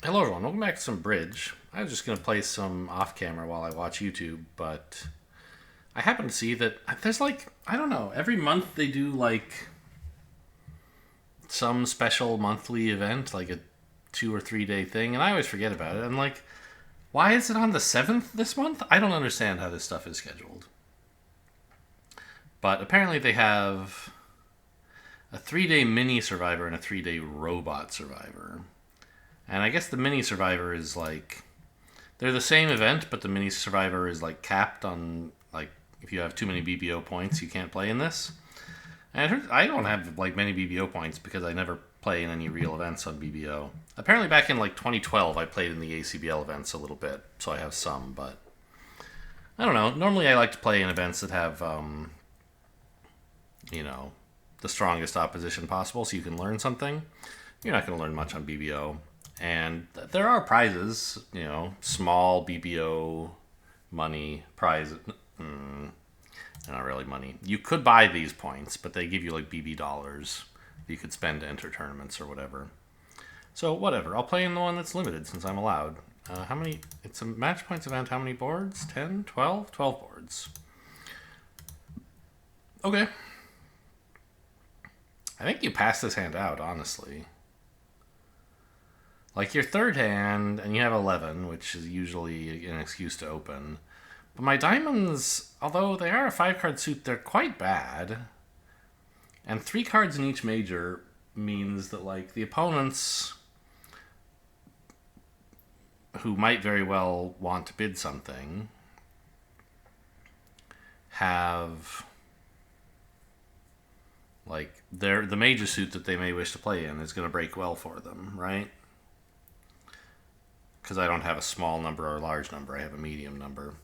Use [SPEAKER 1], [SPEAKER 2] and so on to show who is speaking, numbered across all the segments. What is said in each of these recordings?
[SPEAKER 1] Hello everyone, welcome back to some bridge. I was just going to play some off camera while I watch YouTube, but I happen to see that there's I don't know, every month they do some special monthly event, like a 2 or 3 day thing, and I always forget about it. And why is it on the 7th this month? I don't understand how this stuff is scheduled. But apparently they have a 3 day mini survivor and a 3 day robot survivor. And I guess the mini survivor is they're the same event, but the mini survivor is capped on if you have too many BBO points, you can't play in this. And I don't have many BBO points because I never play in any real events on BBO. Apparently, back in 2012, I played in the ACBL events a little bit, so I have some. But I don't know. Normally, I like to play in events that have the strongest opposition possible, so you can learn something. You're not going to learn much on BBO. And there are prizes, small BBO money prizes. They're not really money. You could buy these points, but they give you BB dollars that you could spend to enter tournaments or whatever. So whatever. I'll play in the one that's limited since I'm allowed. How many? It's a match points event. How many boards? 10? 12? 12 boards. Okay. I think you pass this hand out, honestly. Your third hand, and you have 11, which is usually an excuse to open. But my diamonds, although they are a 5-card suit, they're quite bad. And 3 cards in each major means that, the opponents who might very well want to bid something have, the major suit that they may wish to play in is going to break well for them, right? Because I don't have a small number or a large number. I have a medium number.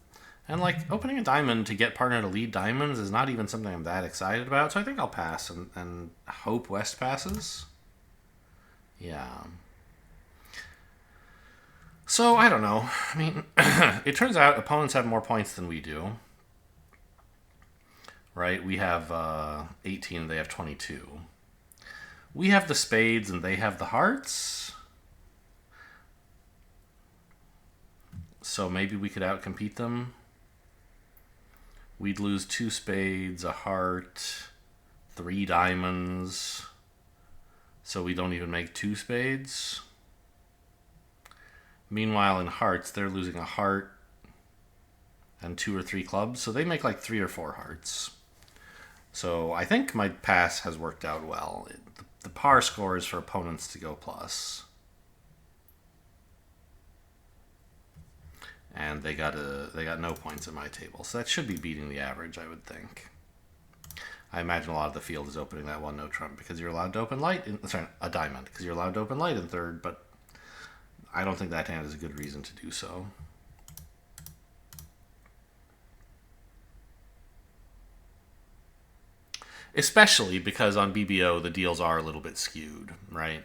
[SPEAKER 1] And, opening a diamond to get partner to lead diamonds is not even something I'm that excited about. So I think I'll pass and hope West passes. Yeah. So, I don't know. I mean, it turns out opponents have more points than we do. Right? We have 18, they have 22. We have the spades and they have the hearts. So maybe we could outcompete them. We'd lose 2 spades, a heart, 3 diamonds. So we don't even make 2 spades. Meanwhile, in hearts, they're losing a heart and 2 or 3 clubs. So they make 3 or 4 hearts. So I think my pass has worked out well. The par score is for opponents to go plus. And they got no points at my table. So that should be beating the average, I would think. I imagine a lot of the field is opening that one no trump because you're allowed to open a diamond, because you're allowed to open light in third, but I don't think that hand is a good reason to do so. Especially because on BBO the deals are a little bit skewed, right?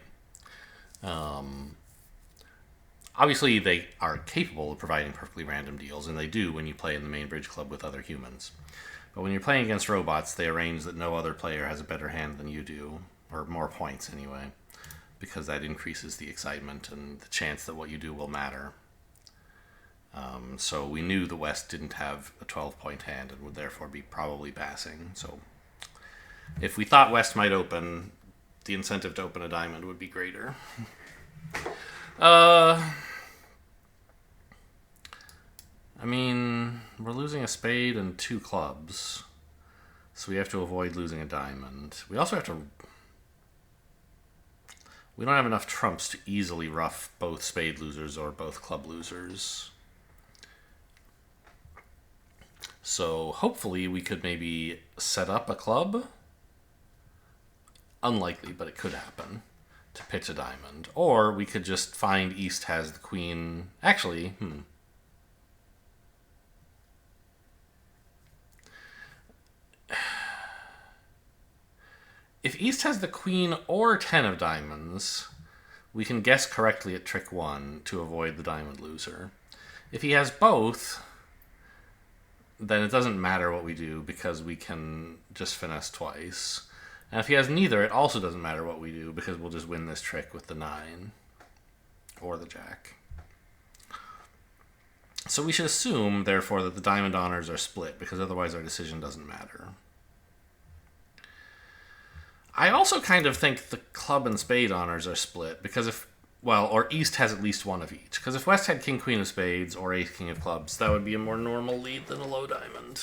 [SPEAKER 1] Obviously, they are capable of providing perfectly random deals, and they do when you play in the main bridge club with other humans. But when you're playing against robots, they arrange that no other player has a better hand than you do, or more points anyway, because that increases the excitement and the chance that what you do will matter. So we knew the West didn't have a 12-point hand and would therefore be probably passing. So if we thought West might open, the incentive to open a diamond would be greater. I mean, we're losing a spade and 2 clubs, so we have to avoid losing a diamond. We also have to... We don't have enough trumps to easily ruff both spade losers or both club losers. So hopefully we could maybe set up a club. Unlikely, but it could happen. To pitch a diamond. Or we could just find East has the queen. Actually, If East has the queen or 10 of diamonds, we can guess correctly at trick 1 to avoid the diamond loser. If he has both, then it doesn't matter what we do because we can just finesse twice. And if he has neither, it also doesn't matter what we do because we'll just win this trick with the 9. or the jack. So we should assume, therefore, that the diamond honors are split, because otherwise our decision doesn't matter. I also kind of think the club and spade honors are split, because or East has at least one of each. Because if West had king, queen of spades, or ace, king of clubs, that would be a more normal lead than a low diamond.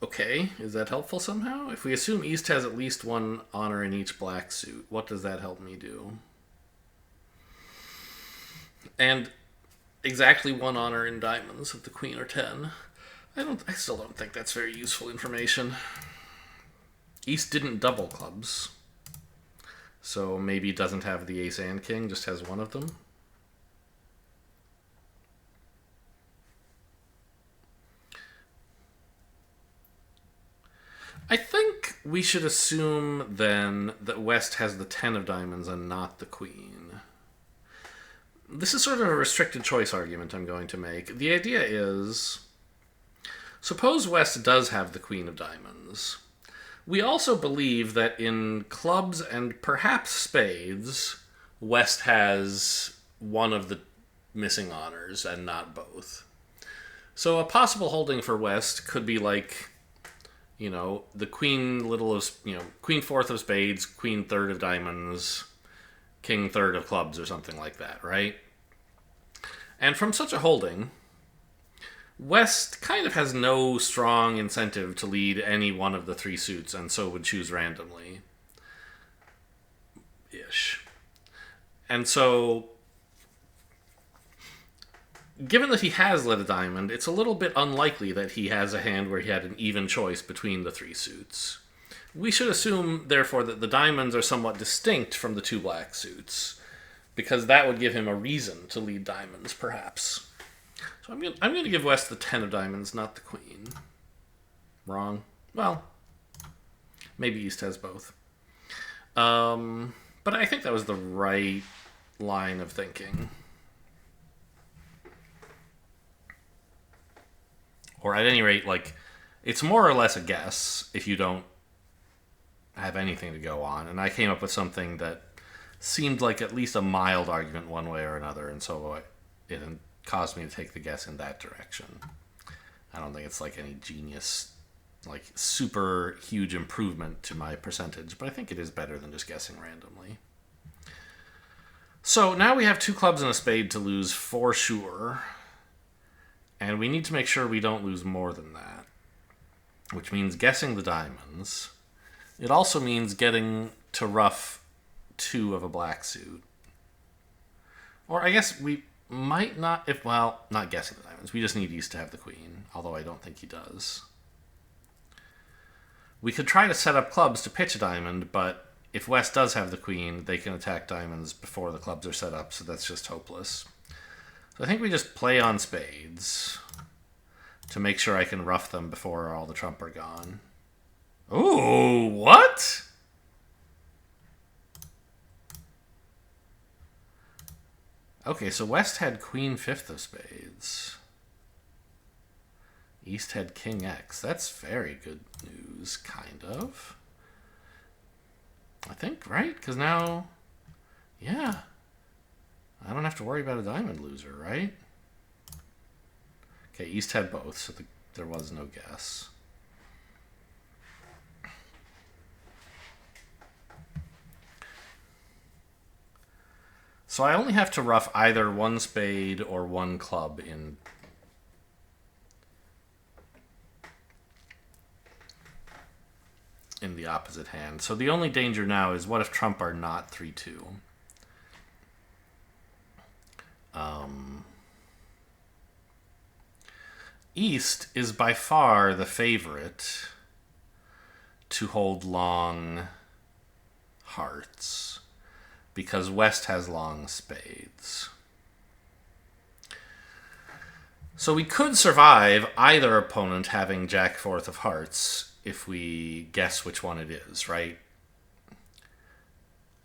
[SPEAKER 1] Okay, is that helpful somehow? If we assume East has at least one honor in each black suit, what does that help me do? And exactly one honor in diamonds of the queen or 10. I still don't think that's very useful information. East didn't double clubs, so maybe it doesn't have the ace and king, just has one of them. I think we should assume, then, that West has the 10 of diamonds and not the queen. This is sort of a restricted choice argument I'm going to make. The idea is, suppose West does have the queen of diamonds. We also believe that in clubs and perhaps spades, West has one of the missing honors and not both. So a possible holding for West could be like, the queen queen fourth of spades, queen third of diamonds, king third of clubs, or something like that, right? And from such a holding, West kind of has no strong incentive to lead any one of the three suits, and so would choose randomly. Ish. And so, given that he has led a diamond, it's a little bit unlikely that he has a hand where he had an even choice between the three suits. We should assume, therefore, that the diamonds are somewhat distinct from the two black suits, because that would give him a reason to lead diamonds, perhaps. So I'm going to give West the 10 of diamonds, not the queen. Wrong. Well, maybe East has both. But I think that was the right line of thinking. Or at any rate, it's more or less a guess if you don't have anything to go on. And I came up with something that seemed like at least a mild argument one way or another, and so it caused me to take the guess in that direction. I don't think it's any genius, super huge improvement to my percentage, but I think it is better than just guessing randomly. So now we have two clubs and a spade to lose for sure. And we need to make sure we don't lose more than that, which means guessing the diamonds. It also means getting to rough 2 of a black suit. Or I guess we might not, not guessing the diamonds. We just need East to have the queen, although I don't think he does. We could try to set up clubs to pitch a diamond, but if West does have the queen, they can attack diamonds before the clubs are set up, so that's just hopeless. So I think we just play on spades to make sure I can rough them before all the trump are gone. Ooh, what? Okay, so West had queen fifth of spades. East had king X. That's very good news, kind of. I think, right? Because now, yeah. I don't have to worry about a diamond loser, right? Okay, East had both, so there was no guess. So I only have to rough either one spade or one club in the opposite hand. So the only danger now is, what if trump are not 3-2? East is by far the favorite to hold long hearts, because West has long spades. So we could survive either opponent having jack fourth of hearts if we guess which one it is, right?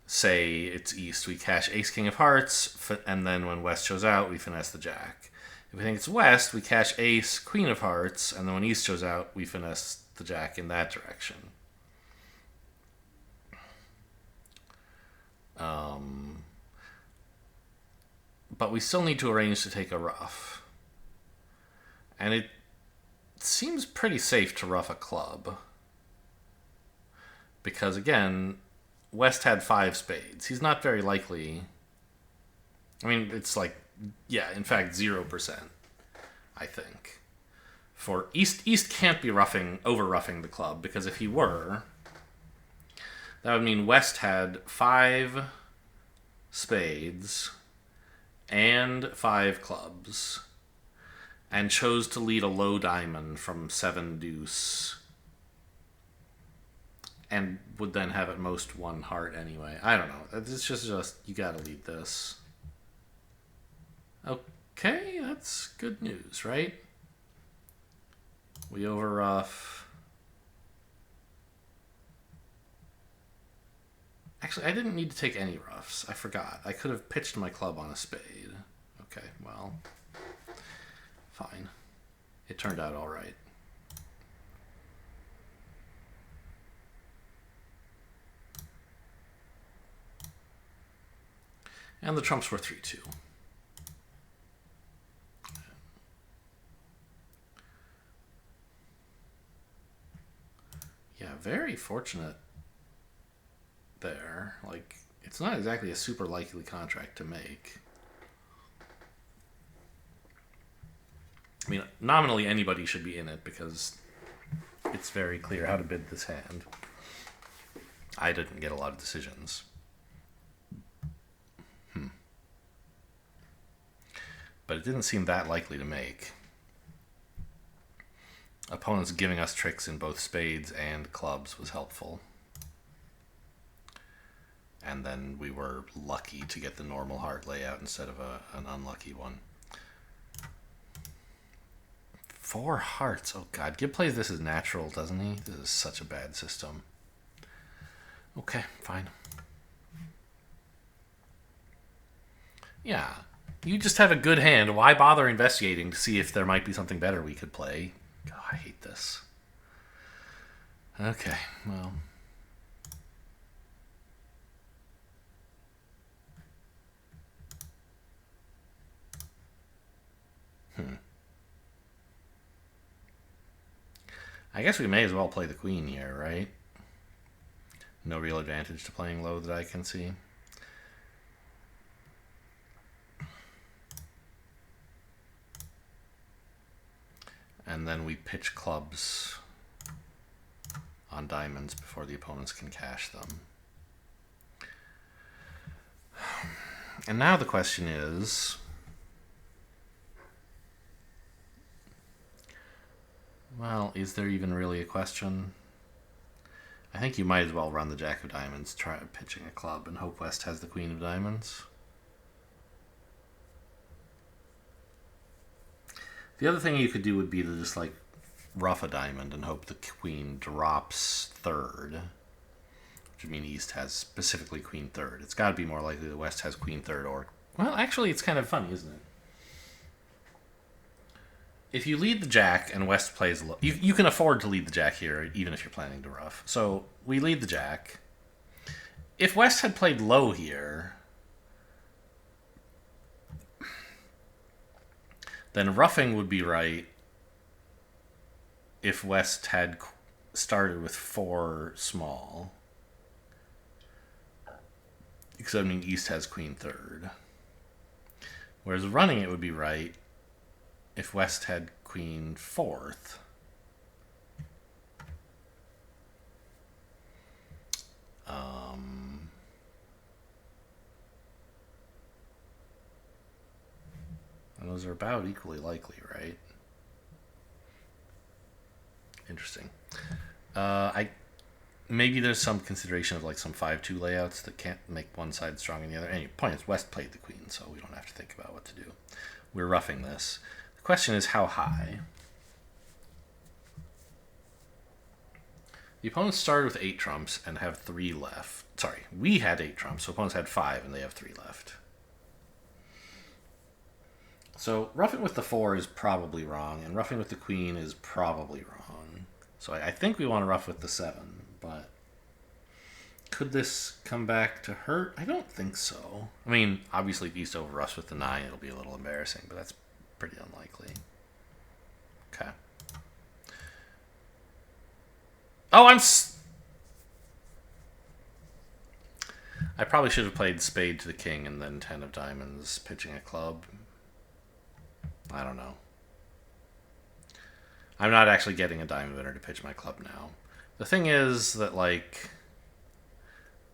[SPEAKER 1] Say it's East, we cash ace king of hearts, and then when West shows out, we finesse the jack. If we think it's West, we cash ace, queen of hearts, and then when East shows out, we finesse the jack in that direction. But we still need to arrange to take a ruff. And it seems pretty safe to ruff a club. Because, again, West had 5 spades. He's not very likely... I mean, it's like, yeah, in fact, 0%, I think. For East can't be over-ruffing the club, because if he were, that would mean West had 5 spades and 5 clubs, and chose to lead a low diamond from 7 deuce, and would then have at most 1 heart anyway. I don't know. It's just you gotta lead this. Okay, that's good news, right? We over-ruff. Actually, I didn't need to take any ruffs. I forgot. I could have pitched my club on a spade. Okay, well, fine. It turned out all right. And the trumps were 3-2. Yeah, very fortunate there. Like, it's not exactly a super likely contract to make. I mean, nominally anybody should be in it because it's very clear how to bid this hand. I didn't get a lot of decisions. But it didn't seem that likely to make. Opponents giving us tricks in both spades and clubs was helpful. And then we were lucky to get the normal heart layout instead of an unlucky one. 4 hearts. Oh god, Gibb plays this as natural, doesn't he? This is such a bad system. Okay, fine. Yeah. You just have a good hand. Why bother investigating to see if there might be something better we could play? God, I hate this. Okay, well. I guess we may as well play the queen here, right? No real advantage to playing low that I can see. And then we pitch clubs on diamonds before the opponents can cash them. And now the question is, well, is there even really a question? I think you might as well run the jack of diamonds, try pitching a club, and hope West has the queen of diamonds. The other thing you could do would be to just, like, ruff a diamond and hope the queen drops third. Which would mean East has specifically queen third. It's got to be more likely that West has queen third or... Well, actually, it's kind of funny, isn't it? If you lead the jack and West plays low... You can afford to lead the jack here, even if you're planning to ruff. So, we lead the jack. If West had played low here... then ruffing would be right if West had started with 4 small. Because, I mean, East has queen third. Whereas running it would be right if West had queen fourth. And those are about equally likely, right? Interesting. Maybe there's some consideration of like some 5-2 layouts that can't make one side strong in the other. Anyway, point is West played the queen, so we don't have to think about what to do. We're roughing this. The question is how high? The opponents started with 8 trumps and have 3 left. Sorry, we had 8 trumps, so opponents had 5 and they have 3 left. So roughing with the 4 is probably wrong, and roughing with the queen is probably wrong. So I think we want to rough with the 7, but could this come back to hurt? I don't think so. I mean, obviously if East over roughs with the 9, it'll be a little embarrassing, but that's pretty unlikely. Okay. Oh, I probably should have played spade to the king and then 10 of diamonds, pitching a club. I don't know. I'm not actually getting a diamond winner to pitch my club now. The thing is that, like,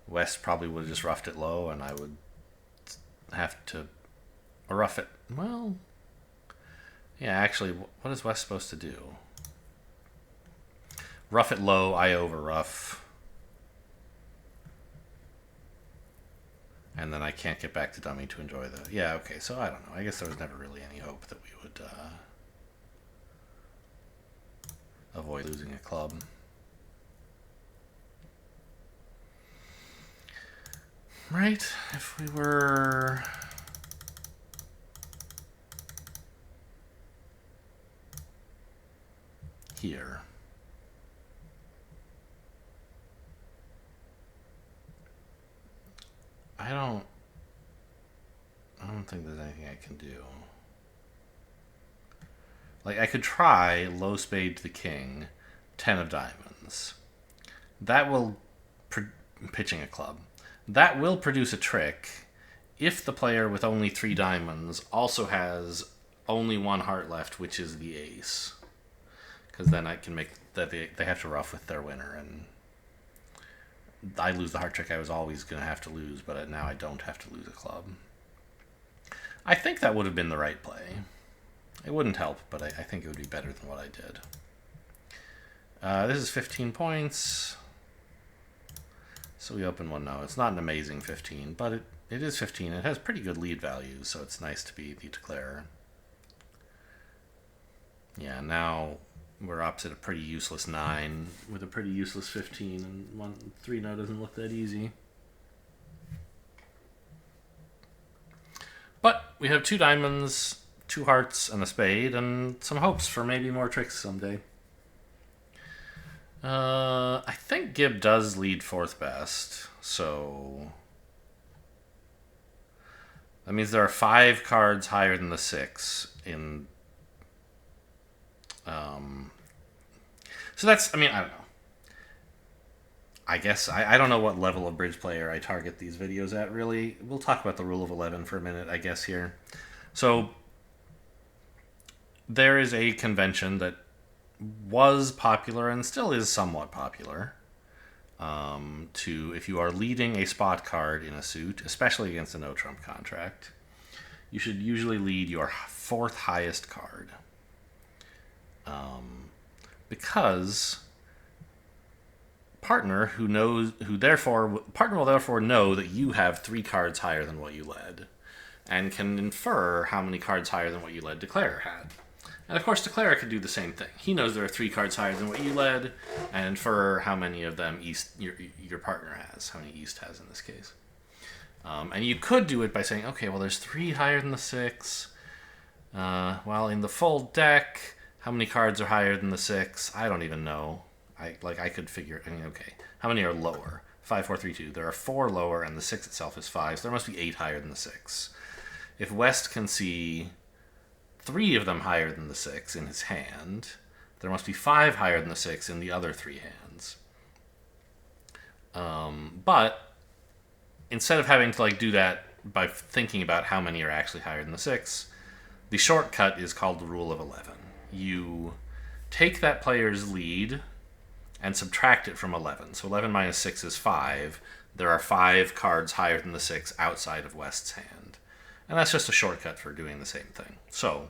[SPEAKER 1] West probably would have just roughed it low, and I would have to rough it. Well, yeah, actually, what is West supposed to do? Rough it low, I over rough. And then I can't get back to dummy to enjoy the... Yeah, okay, so I don't know. I guess there was never really any hope that we would avoid losing a club. Right? If we were... here. I don't think there's anything I can do. Like, I could try low spade to the king, 10 of diamonds. That will... pitching a club. That will produce a trick if the player with only 3 diamonds also has only 1 heart left, which is the ace. Because then I can make that they have to rough with their winner, and I lose the heart trick I was always going to have to lose, but now I don't have to lose a club. I think that would have been the right play. It wouldn't help, but I think it would be better than what I did. This is 15 points. So we open one now. It's not an amazing 15, but it is 15. It has pretty good lead values, so it's nice to be the declarer. Yeah, now we're opposite a pretty useless 9 with a pretty useless 15, and 3 now doesn't look that easy. But we have 2 diamonds, 2 hearts, and a spade, and some hopes for maybe more tricks someday. I think Gibb does lead 4th best, so that means there are 5 cards higher than the 6 in... So that's, I mean, I don't know. I guess, I don't know what level of bridge player I target these videos at, really. We'll talk about the rule of 11 for a minute, I guess, here. So, there is a convention that was popular and still is somewhat popular to, if you are leading a spot card in a suit, especially against a no-trump contract, you should usually lead your 4th highest card. Because partner will therefore know that you have 3 cards higher than what you led, and can infer how many cards higher than what you led declarer had. And of course, declarer could do the same thing. He knows there are 3 cards higher than what you led, and infer how many of them your partner has, how many East has in this case. And you could do it by saying, okay, well, there's 3 higher than the 6. Well, in the full deck, how many cards are higher than the 6? I don't even know. I could figure. I mean, okay, how many are lower? 5, 4, 3, 2. There are 4 lower, and the 6 itself is 5. So there must be 8 higher than the 6. If West can see 3 of them higher than the 6 in his hand, there must be 5 higher than the 6 in the other 3 hands. But instead of having to do that by thinking about how many are actually higher than the 6, the shortcut is called the rule of 11. You take that player's lead and subtract it from 11. So 11 minus 6 is 5. There are 5 cards higher than the 6 outside of West's hand. And that's just a shortcut for doing the same thing. So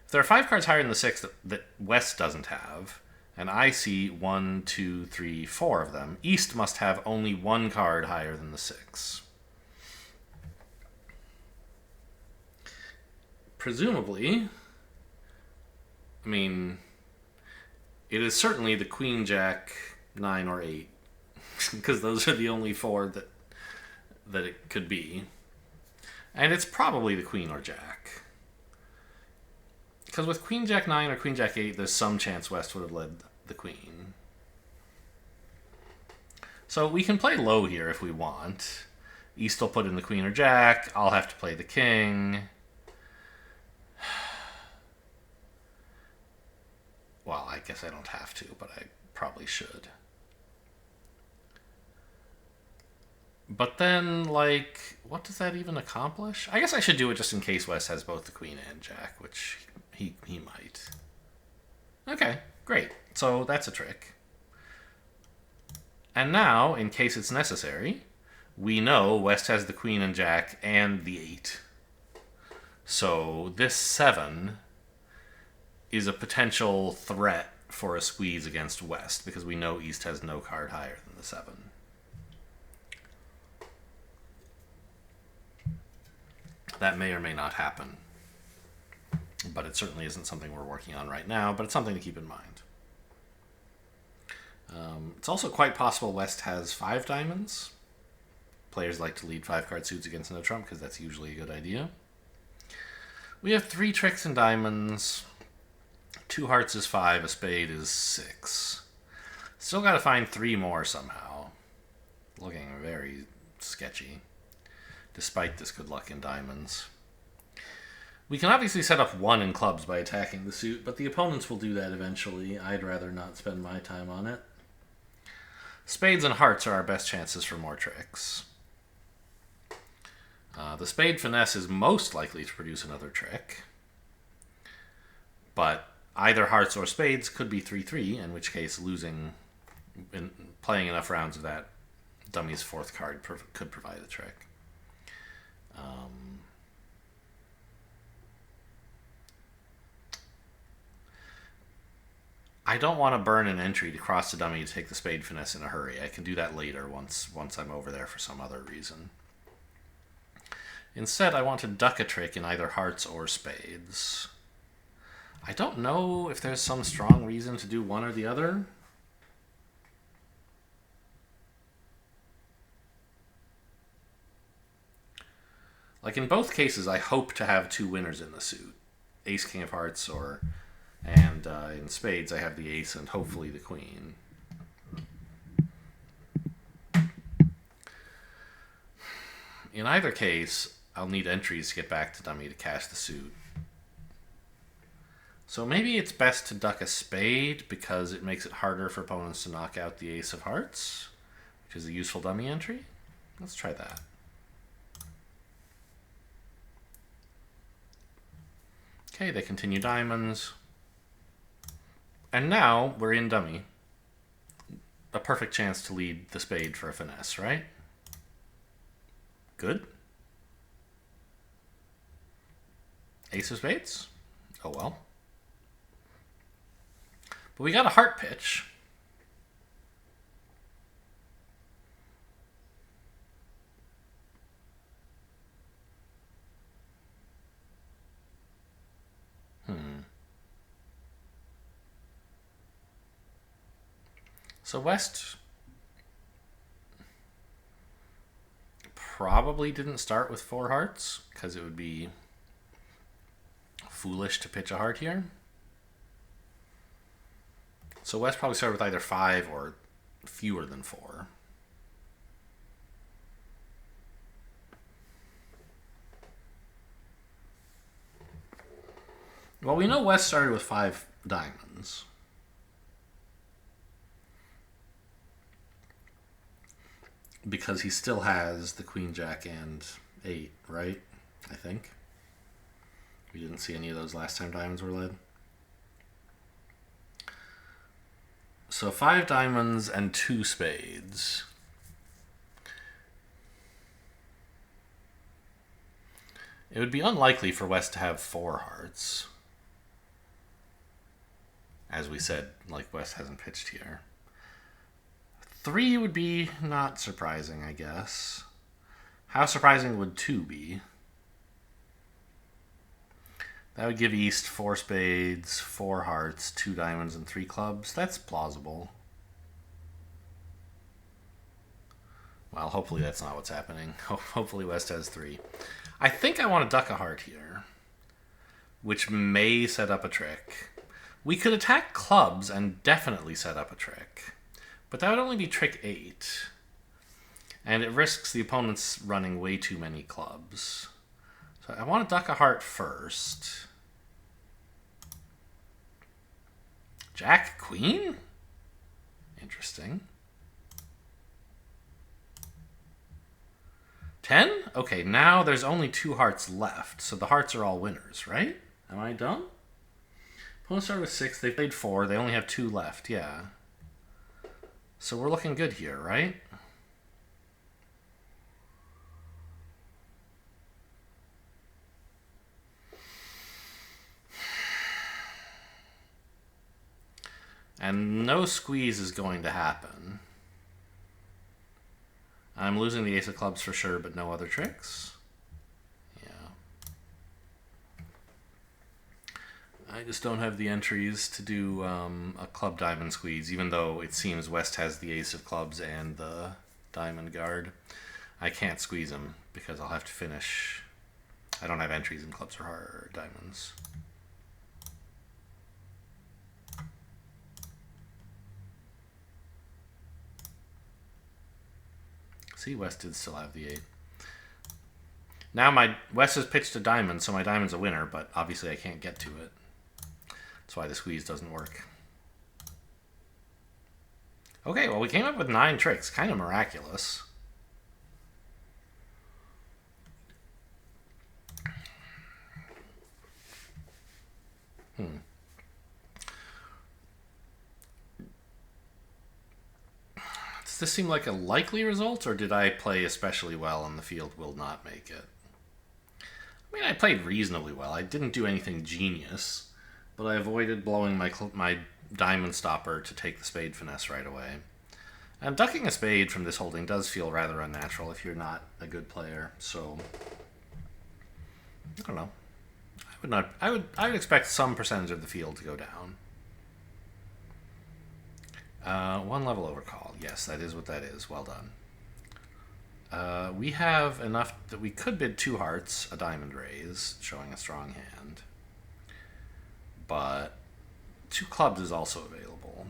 [SPEAKER 1] if there are 5 cards higher than the 6 that West doesn't have, and I see 1, 2, 3, 4 of them, East must have only 1 card higher than the 6. Presumably, I mean, it is certainly the Queen, Jack, 9, or 8, because those are the only 4 that it could be. And it's probably the Queen or Jack. Because with Queen Jack 9 or Queen Jack 8, there's some chance West would have led the Queen. So we can play low here if we want. East will put in the Queen or Jack. I'll have to play the King. Well, I guess I don't have to, but I probably should. But then, like, what does that even accomplish? I guess I should do it just in case West has both the Queen and Jack, which he might. Okay, great. So that's a trick. And now, in case it's necessary, we know West has the Queen and Jack and the 8. So this 7 is a potential threat for a squeeze against West, because we know East has no card higher than the 7. That may or may not happen, but it certainly isn't something we're working on right now, but it's something to keep in mind. It's also quite possible West has 5 diamonds. Players like to lead 5-card suits against no trump because that's usually a good idea. We have 3 tricks and diamonds. 2 hearts is 5, a spade is 6. Still got to find 3 more somehow. Looking very sketchy, despite this good luck in diamonds. We can obviously set up 1 in clubs by attacking the suit, but the opponents will do that eventually. I'd rather not spend my time on it. Spades and hearts are our best chances for more tricks. The spade finesse is most likely to produce another trick, but either hearts or spades could be 3-3, in which case playing enough rounds of that dummy's 4th card could provide a trick. I don't want to burn an entry to cross the dummy to take the spade finesse in a hurry. I can do that later once I'm over there for some other reason. Instead, I want to duck a trick in either hearts or spades. I don't know if there's some strong reason to do one or the other. Like in both cases, I hope to have 2 winners in the suit. Ace, King of Hearts, and in spades I have the ace and hopefully the queen. In either case, I'll need entries to get back to dummy to cash the suit. So maybe it's best to duck a spade because it makes it harder for opponents to knock out the ace of hearts, which is a useful dummy entry. Let's try that. Okay, they continue diamonds. And now we're in dummy. A perfect chance to lead the spade for a finesse, right? Good. Ace of spades? Oh well. But we got a heart pitch. So West probably didn't start with 4 hearts because it would be foolish to pitch a heart here. So West probably started with either 5 or fewer than 4. Well, we know West started with 5 diamonds. Because he still has the queen, jack, and 8, right? I think. We didn't see any of those last time diamonds were led. So 5 diamonds and 2 spades. It would be unlikely for West to have 4 hearts. As we said, like West hasn't pitched here. 3 would be not surprising, I guess. How surprising would 2 be? That would give East 4 spades, 4 hearts, 2 diamonds, and 3 clubs. That's plausible. Well, hopefully that's not what's happening. Hopefully West has 3. I think I want to duck a heart here. which may set up a trick. We could attack clubs and definitely set up a trick, but that would only be trick 8. And it risks the opponent's running way too many clubs. So I want to duck a heart first. Jack, queen? Interesting. 10? Okay, now there's only 2 hearts left, so the hearts are all winners, right? Am I dumb? Opponents started with 6, they played 4, they only have 2 left, yeah. So we're looking good here, right? And no squeeze is going to happen. I'm losing the ace of clubs for sure, but no other tricks. Yeah. I just don't have the entries to do a club diamond squeeze, even though it seems West has the ace of clubs and the diamond guard. I can't squeeze him because I'll have to finish. I don't have entries in clubs or diamonds. See, West did still have the 8. Now my West has pitched a diamond, so my diamond's a winner, but obviously I can't get to it. That's why the squeeze doesn't work. Okay, well, we came up with 9 tricks. Kind of miraculous. Does this seem like a likely result, or did I play especially well and the field will not make it? I mean, I played reasonably well. I didn't do anything genius, but I avoided blowing my diamond stopper to take the spade finesse right away. And ducking a spade from this holding does feel rather unnatural if you're not a good player, so I don't know. I would expect some percentage of the field to go down. 1 level overcall. Yes, that is what that is. Well done. We have enough that we could bid 2 hearts, a diamond raise, showing a strong hand. But 2 clubs is also available.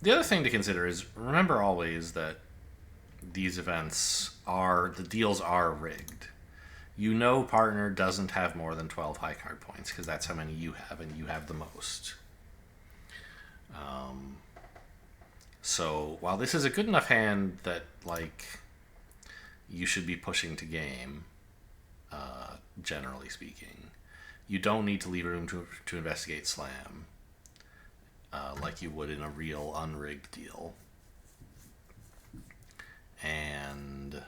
[SPEAKER 1] The other thing to consider is, remember always that these events the deals are rigged. You know partner doesn't have more than 12 high card points, because that's how many you have, and you have the most. So while this is a good enough hand that, like, you should be pushing to game, generally speaking, you don't need to leave room to investigate slam, like you would in a real unrigged deal. And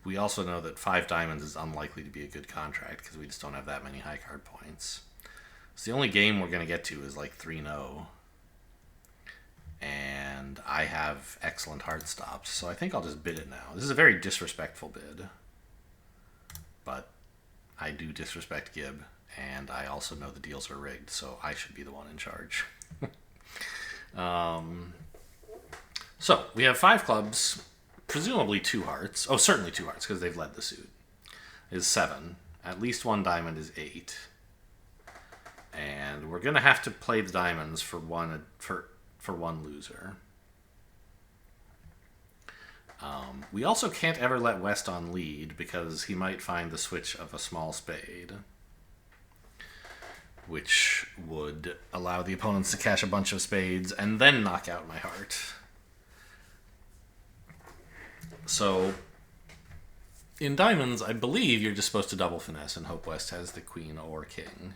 [SPEAKER 1] we also know that 5 diamonds is unlikely to be a good contract because we just don't have that many high card points. So the only game we're going to get to is like 3-0. And I have excellent hard stops, so I think I'll just bid it now. This is a very disrespectful bid. But I do disrespect Gib, and I also know the deals are rigged, so I should be the one in charge. So we have 5 clubs, presumably 2 hearts. Oh, certainly 2 hearts, because they've led the suit. Is 7. At least 1 diamond is 8. And we're going to have to play the diamonds for one loser. We also can't ever let West on lead because he might find the switch of a small spade, which would allow the opponents to cash a bunch of spades and then knock out my heart. So in diamonds, I believe you're just supposed to double finesse and hope West has the queen or king.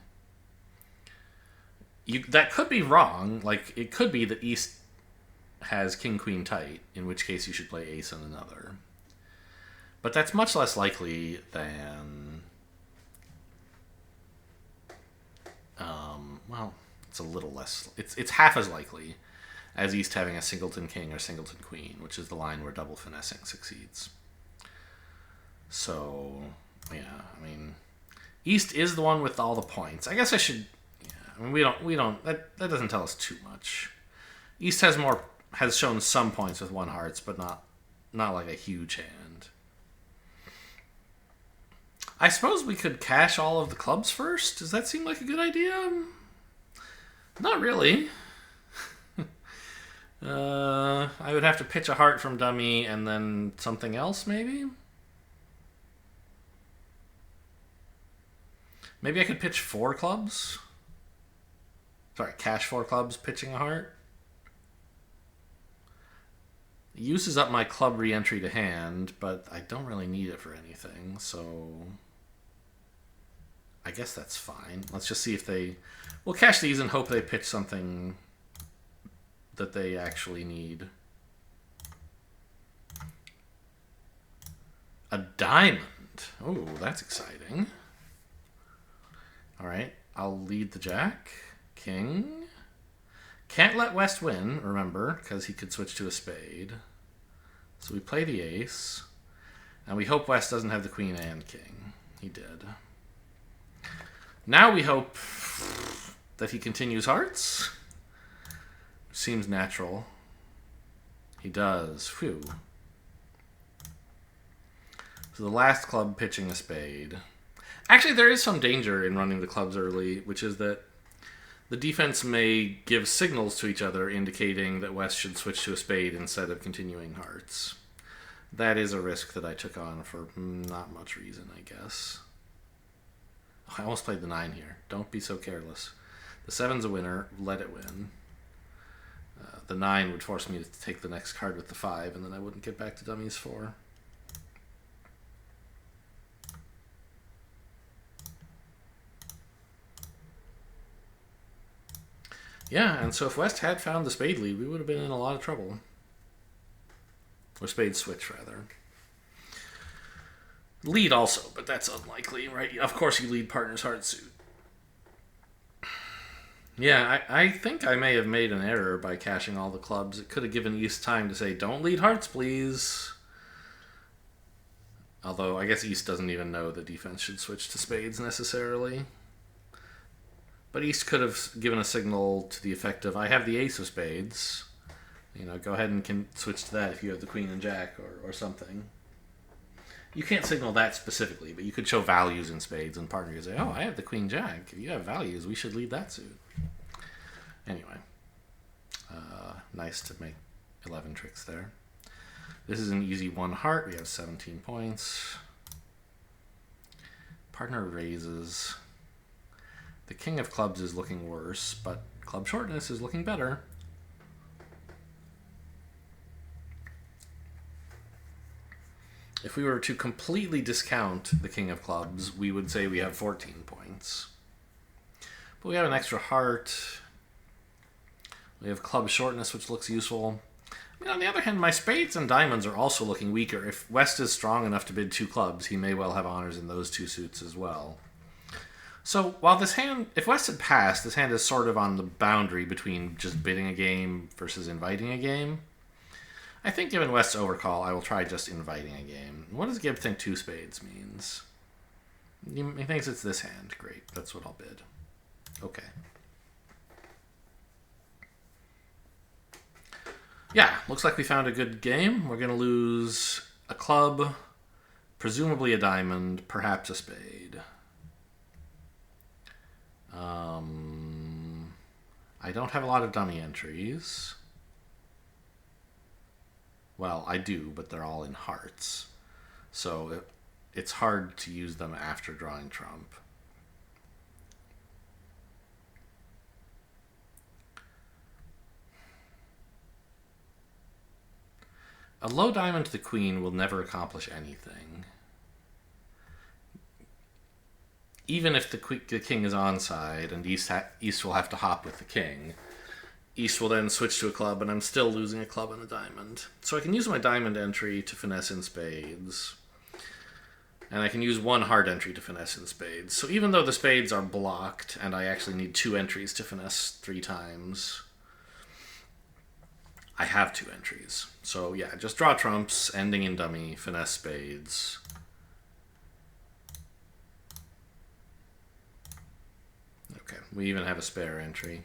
[SPEAKER 1] That could be wrong. Like, it could be that East has king queen tight, in which case you should play ace on another. But that's much less likely than well, it's a little less. It's half as likely as East having a singleton king or singleton queen, which is the line where double finessing succeeds. So yeah, I mean, East is the one with all the points. I guess I should. I mean, we don't. That doesn't tell us too much. East has shown some points with 1 hearts, but not like a huge hand. I suppose we could cash all of the clubs first. Does that seem like a good idea? Not really. I would have to pitch a heart from dummy and then something else, maybe? Maybe I could pitch 4 clubs? Sorry, cash 4 clubs, pitching a heart. It uses up my club re-entry to hand, but I don't really need it for anything, so I guess that's fine. Let's just see if they... We'll cash these and hope they pitch something that they actually need. A diamond. Oh, that's exciting. All right, I'll lead the jack. King. Can't let West win, remember, because he could switch to a spade. So we play the ace. And we hope West doesn't have the queen and king. He did. Now we hope that he continues hearts. Seems natural. He does. Phew. So the last club pitching a spade. Actually, there is some danger in running the clubs early, which is that the defense may give signals to each other indicating that West should switch to a spade instead of continuing hearts. That is a risk that I took on for not much reason, I guess. Oh, I almost played the 9 here. Don't be so careless. The 7's a winner. Let it win. The 9 would force me to take the next card with the 5, and then I wouldn't get back to dummies 4. Yeah, and so if West had found the spade lead, we would have been in a lot of trouble. Or spade switch, rather. Lead also, but that's unlikely, right? Of course you lead partner's heart suit. Yeah, I think I may have made an error by cashing all the clubs. It could have given East time to say, don't lead hearts, please. Although, I guess East doesn't even know the defense should switch to spades necessarily. But East could have given a signal to the effect of, I have the ace of spades. You know, go ahead and can switch to that if you have the queen and jack or something. You can't signal that specifically, but you could show values in spades, and partner could say, oh, I have the queen jack. If you have values, we should lead that suit. Anyway, nice to make 11 tricks there. This is an easy 1 heart. We have 17 points. Partner raises. The king of clubs is looking worse, but club shortness is looking better. If we were to completely discount the king of clubs, we would say we have 14 points. But we have an extra heart. We have club shortness, which looks useful. I mean, on the other hand, my spades and diamonds are also looking weaker. If West is strong enough to bid 2 clubs, he may well have honors in those 2 suits as well. So while this hand, if West had passed, this hand is sort of on the boundary between just bidding a game versus inviting a game. I think given West's overcall, I will try just inviting a game. What does Gibb think 2 spades means? He thinks it's this hand. Great, that's what I'll bid. Okay. Yeah, looks like we found a good game. We're going to lose a club, presumably a diamond, perhaps a spade. I don't have a lot of dummy entries. Well, I do, but they're all in hearts. So it's hard to use them after drawing trump. A low diamond to the queen will never accomplish anything. Even if the king is onside and East will have to hop with the king, East will then switch to a club, and I'm still losing a club and a diamond. So I can use my diamond entry to finesse in spades. And I can use 1 hard entry to finesse in spades. So even though the spades are blocked, and I actually need 2 entries to finesse 3 times, I have 2 entries. So yeah, just draw trumps, ending in dummy, finesse spades. Okay, we even have a spare entry.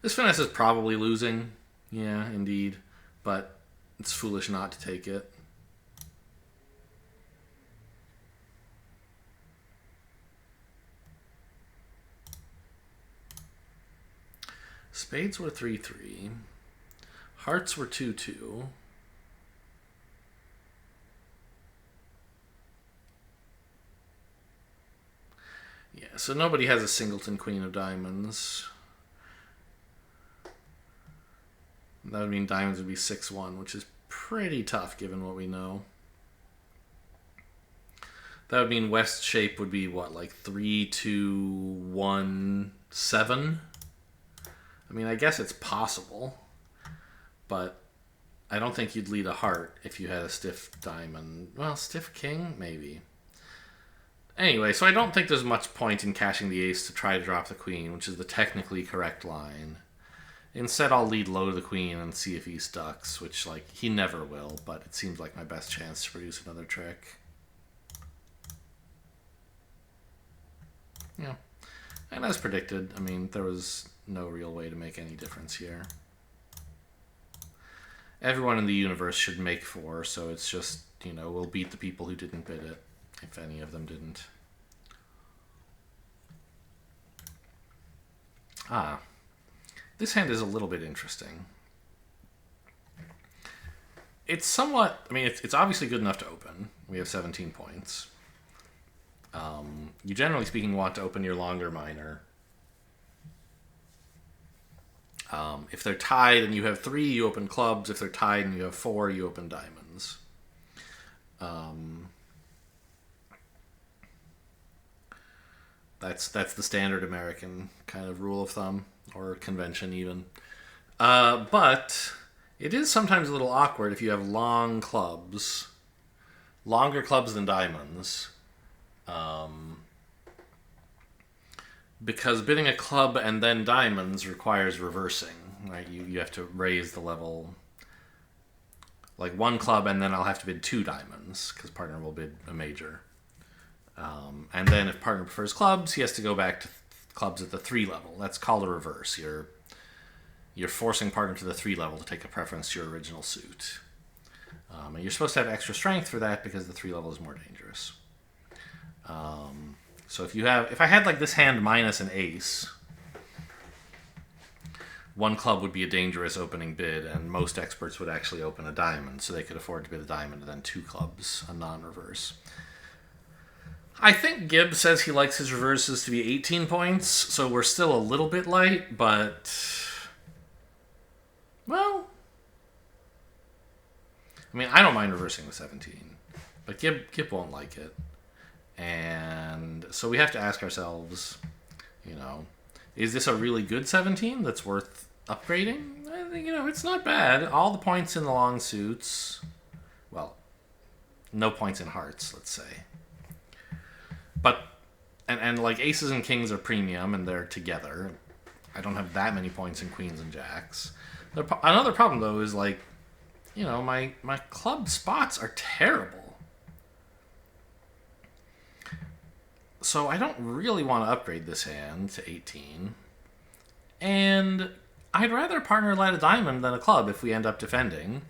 [SPEAKER 1] This finesse is probably losing. Yeah, indeed. But it's foolish not to take it. Spades were 3-3. Hearts were 2-2. Yeah, so nobody has a singleton queen of diamonds. That would mean diamonds would be 6-1, which is pretty tough given what we know. That would mean West shape would be what, like 3-2-1-7? I mean, I guess it's possible, but I don't think you'd lead a heart if you had a stiff diamond. Well, stiff king? Maybe. Anyway, so I don't think there's much point in cashing the ace to try to drop the queen, which is the technically correct line. Instead, I'll lead low to the queen and see if he ducks, which, like, he never will, but it seems like my best chance to produce another trick. Yeah. And as predicted, I mean, there was no real way to make any difference here. Everyone in the universe should make 4, so it's just, you know, we'll beat the people who didn't bid it, if any of them didn't. Ah. This hand is a little bit interesting. It's somewhat... I mean, it's obviously good enough to open. We have 17 points. You generally speaking want to open your longer minor. If they're tied and you have 3, you open clubs. If they're tied and you have 4, you open diamonds. That's the standard American kind of rule of thumb, or convention even. But it is sometimes a little awkward if you have long clubs, longer clubs than diamonds, because bidding a club and then diamonds requires reversing, right? You have to raise the level, like 1 club and then I'll have to bid 2 diamonds because partner will bid a major. And then if partner prefers clubs, he has to go back to clubs at the 3 level. That's called a reverse. You're forcing partner to the 3 level to take a preference to your original suit. And you're supposed to have extra strength for that because the 3 level is more dangerous. So if I had like this hand minus an ace, 1 club would be a dangerous opening bid, and most experts would actually open a diamond, so they could afford to bid a diamond and then 2 clubs, a non-reverse. I think Gibbs says he likes his reverses to be 18 points, so we're still a little bit light, but... Well... I mean, I don't mind reversing the 17, but Gibb won't like it. And so we have to ask ourselves, you know, is this a really good 17 that's worth upgrading? I think, you know, it's not bad. All the points in the long suits, well, no points in hearts, let's say. But, and like aces and kings are premium and they're together. I don't have that many points in queens and jacks. Another problem, though, is like, you know, my club spots are terrible. So I don't really want to upgrade this hand to 18. And I'd rather partner let a diamond than a club if we end up defending.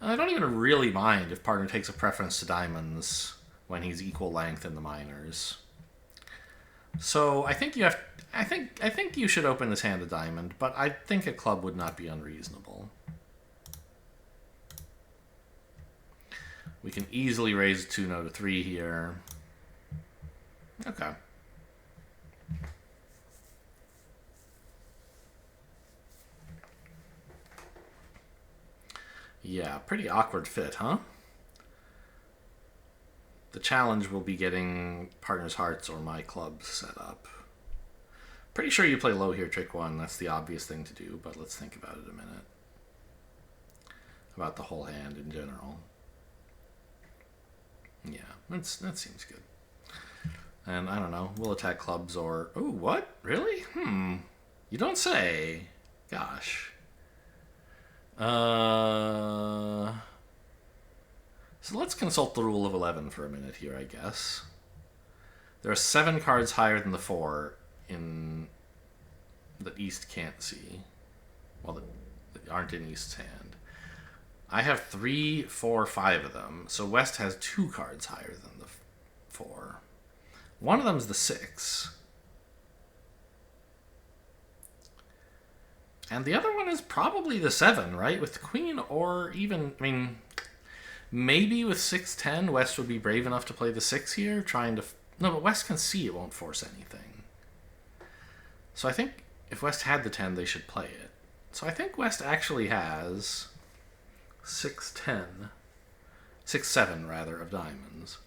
[SPEAKER 1] And I don't even really mind if partner takes a preference to diamonds when he's equal length in the minors. So I think I think you should open this hand a diamond, but I think a club would not be unreasonable. We can easily raise 2-no to 3 here. Okay. Yeah, pretty awkward fit, huh? The challenge will be getting partner's hearts or my clubs set up. Pretty sure you play low here, trick 1. That's the obvious thing to do, but let's think about it a minute. About the whole hand in general. Yeah, that seems good. And I don't know, we'll attack clubs or... Ooh, what? Really? You don't say. Gosh. So let's consult the rule of 11 for a minute here, I guess. There are 7 cards higher than the 4 in that East can't see. Well, that aren't in East's hand. I have 3, 4, 5 of them. So West has 2 cards higher than the 4. One of them's the 6. And the other one is probably the 7, right? With the queen, or even, I mean, maybe with 6-10, West would be brave enough to play the 6 here, trying to... No, but West can see it won't force anything. So I think if West had the 10, they should play it. So I think West actually has 6-10, 6-7 rather, of diamonds.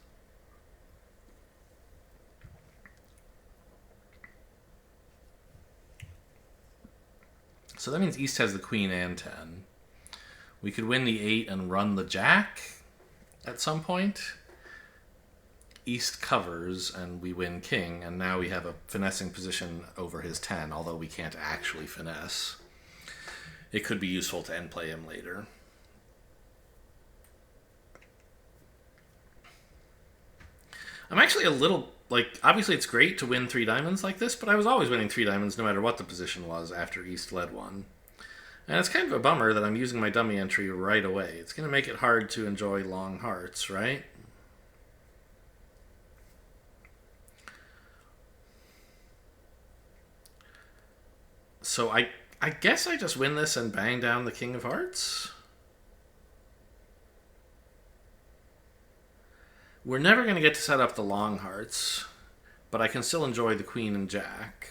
[SPEAKER 1] So that means East has the queen and 10. We could win the 8 and run the jack at some point. East covers and we win king, and now we have a finessing position over his 10, although we can't actually finesse. It could be useful to end play him later. I'm actually a little, like, obviously it's great to win 3 diamonds like this, but I was always winning 3 diamonds no matter what the position was after East led one. And it's kind of a bummer that I'm using my dummy entry right away. It's going to make it hard to enjoy long hearts, right? So I guess I just win this and bang down the king of hearts? We're never going to get to set up the long hearts, but I can still enjoy the queen and jack.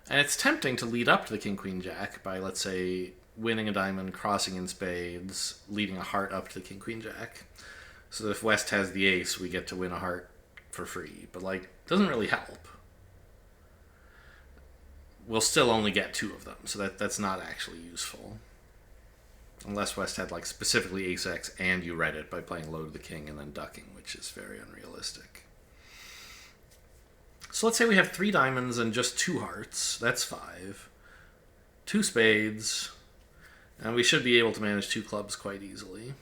[SPEAKER 1] And it's tempting to lead up to the king, queen, jack by, let's say, winning a diamond, crossing in spades, leading a heart up to the king, queen, jack. So that if West has the ace, we get to win a heart for free. But, like, doesn't really help. We'll still only get 2 of them, so that's not actually useful. Unless West had, like, specifically ace-x and you read it by playing low to the king and then ducking, which is very unrealistic. So let's say we have 3 diamonds and just 2 hearts. That's 5. 2 spades. And we should be able to manage 2 clubs quite easily.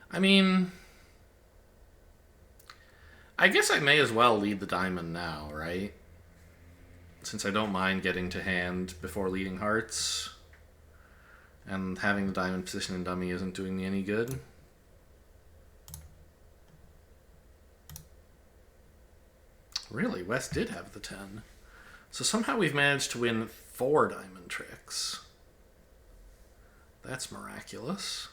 [SPEAKER 1] I mean, I guess I may as well lead the diamond now, right? Since I don't mind getting to hand before leading hearts. And having the diamond position in dummy isn't doing me any good. Really, West did have the 10. So somehow we've managed to win 4 diamond tricks. That's miraculous.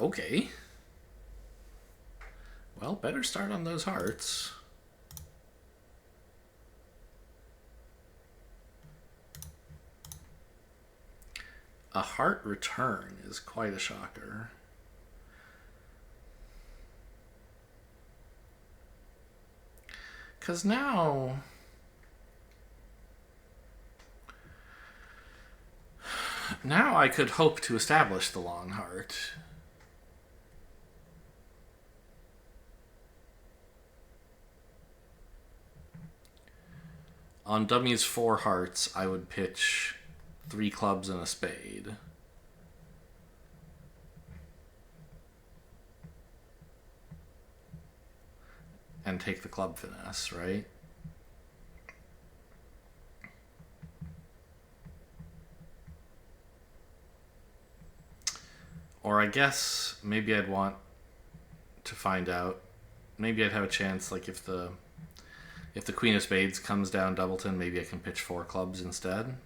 [SPEAKER 1] Okay. Well, better start on those hearts. A heart return is quite a shocker. Because now I could hope to establish the long heart. On dummy's 4 hearts, I would pitch 3 clubs and a spade. And take the club finesse, right? Or I guess maybe I'd want to find out. Maybe I'd have a chance, like if the queen of spades comes down doubleton, maybe I can pitch 4 clubs instead.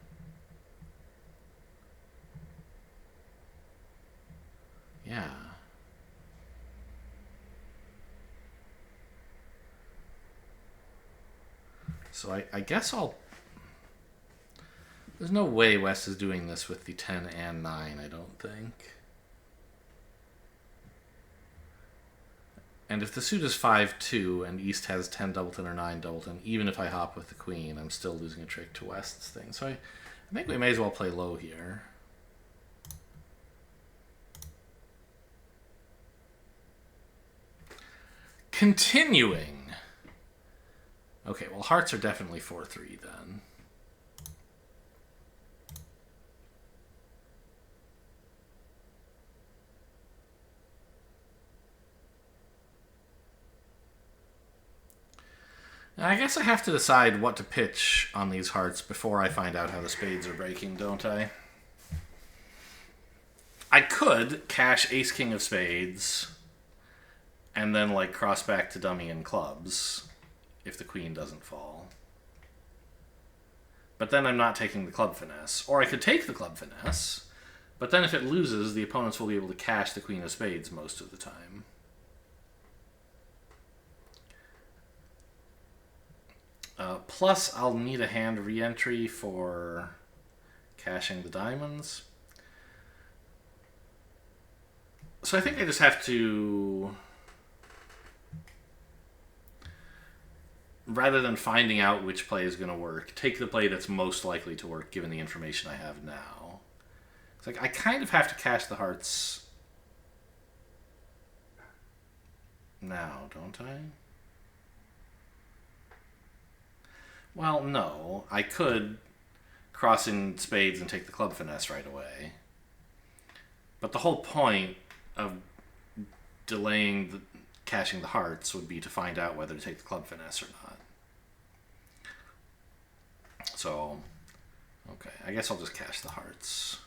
[SPEAKER 1] Yeah. So I guess I'll... There's no way West is doing this with the 10 and 9, I don't think. And if the suit is 5-2 and East has 10 doubleton or 9 doubleton, even if I hop with the queen, I'm still losing a trick to West's thing. So I think we may as well play low here. Continuing. Okay, well, hearts are definitely 4-3 then. I guess I have to decide what to pitch on these hearts before I find out how the spades are breaking, don't I? I could cash ace king of spades and then like cross back to dummy and clubs if the queen doesn't fall. But then I'm not taking the club finesse. Or I could take the club finesse, but then if it loses, the opponents will be able to cash the queen of spades most of the time. Plus, I'll need a hand re-entry for cashing the diamonds. So I think I just have to, rather than finding out which play is going to work, take the play that's most likely to work given the information I have now. It's like I kind of have to cash the hearts now, don't I? Well, no. I could cross in spades and take the club finesse right away. But the whole point of delaying the cashing the hearts would be to find out whether to take the club finesse or not. So, okay, I guess I'll just cash the hearts,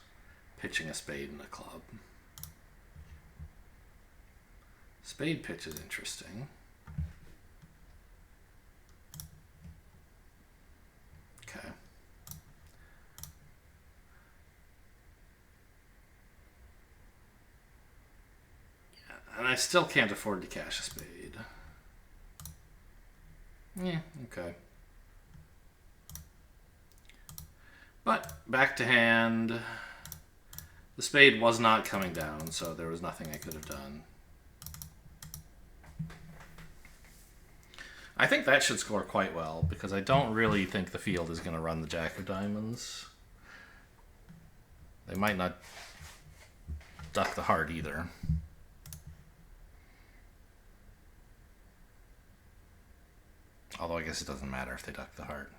[SPEAKER 1] pitching a spade and a club. Spade pitch is interesting. Okay. And I still can't afford to cash a spade. Yeah, okay. But back to hand. The spade was not coming down, so there was nothing I could have done. I think that should score quite well, because I don't really think the field is going to run the jack of diamonds. They might not duck the heart either. Although I guess it doesn't matter if they duck the heart.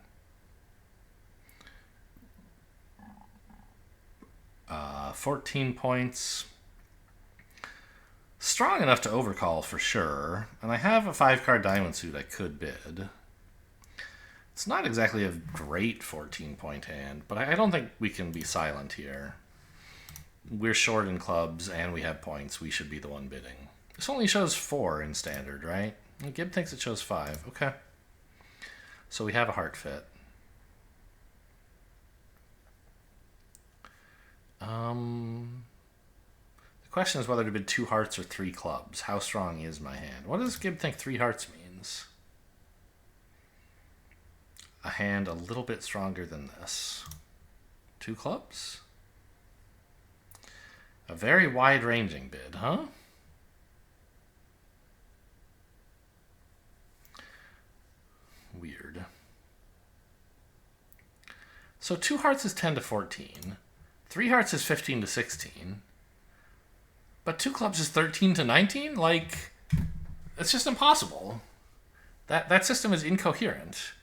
[SPEAKER 1] 14 points. Strong enough to overcall for sure. And I have a 5-card diamond suit I could bid. It's not exactly a great 14-point hand, but I don't think we can be silent here. We're short in clubs and we have points. We should be the one bidding. This only shows 4 in standard, right? And Gib thinks it shows 5. Okay. So we have a heart fit. The question is whether to bid 2 hearts or 3 clubs. How strong is my hand? What does Gib think 3 hearts means? A hand a little bit stronger than this. 2 clubs? A very wide-ranging bid, huh? Weird. So 2 hearts is 10 to 14. 3 hearts is 15 to 16. But 2 clubs is 13 to 19? Like, it's just impossible. That system is incoherent.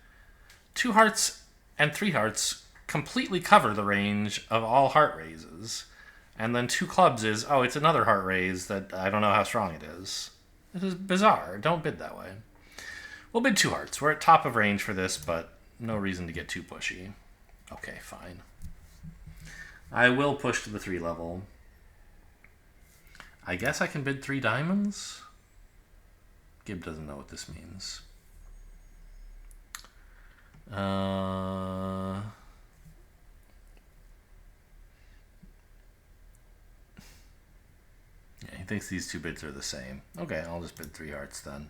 [SPEAKER 1] 2 hearts and 3 hearts completely cover the range of all heart raises. And then 2 clubs is, oh, it's another heart raise that I don't know how strong it is. This is bizarre. Don't bid that way. We'll bid 2 hearts. We're at top of range for this, but no reason to get too pushy. Okay, fine. I will push to the 3 level. I guess I can bid 3 diamonds? Gib doesn't know what this means. Yeah, he thinks these 2 bids are the same. Okay, I'll just bid 3 hearts then.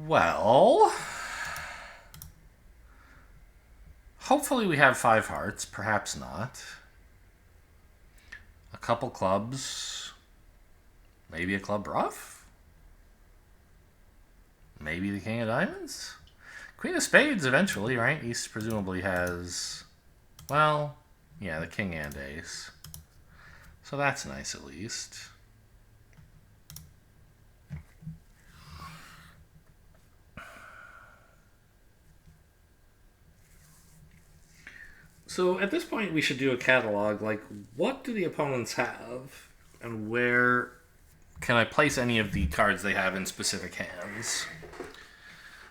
[SPEAKER 1] Well, hopefully we have 5 hearts, perhaps not. A couple clubs, maybe a club rough, maybe the king of diamonds. Queen of spades eventually, right? East presumably has, well, yeah, the king and ace. So that's nice at least. So at this point, we should do a catalog. Like, what do the opponents have, and where can I place any of the cards they have in specific hands?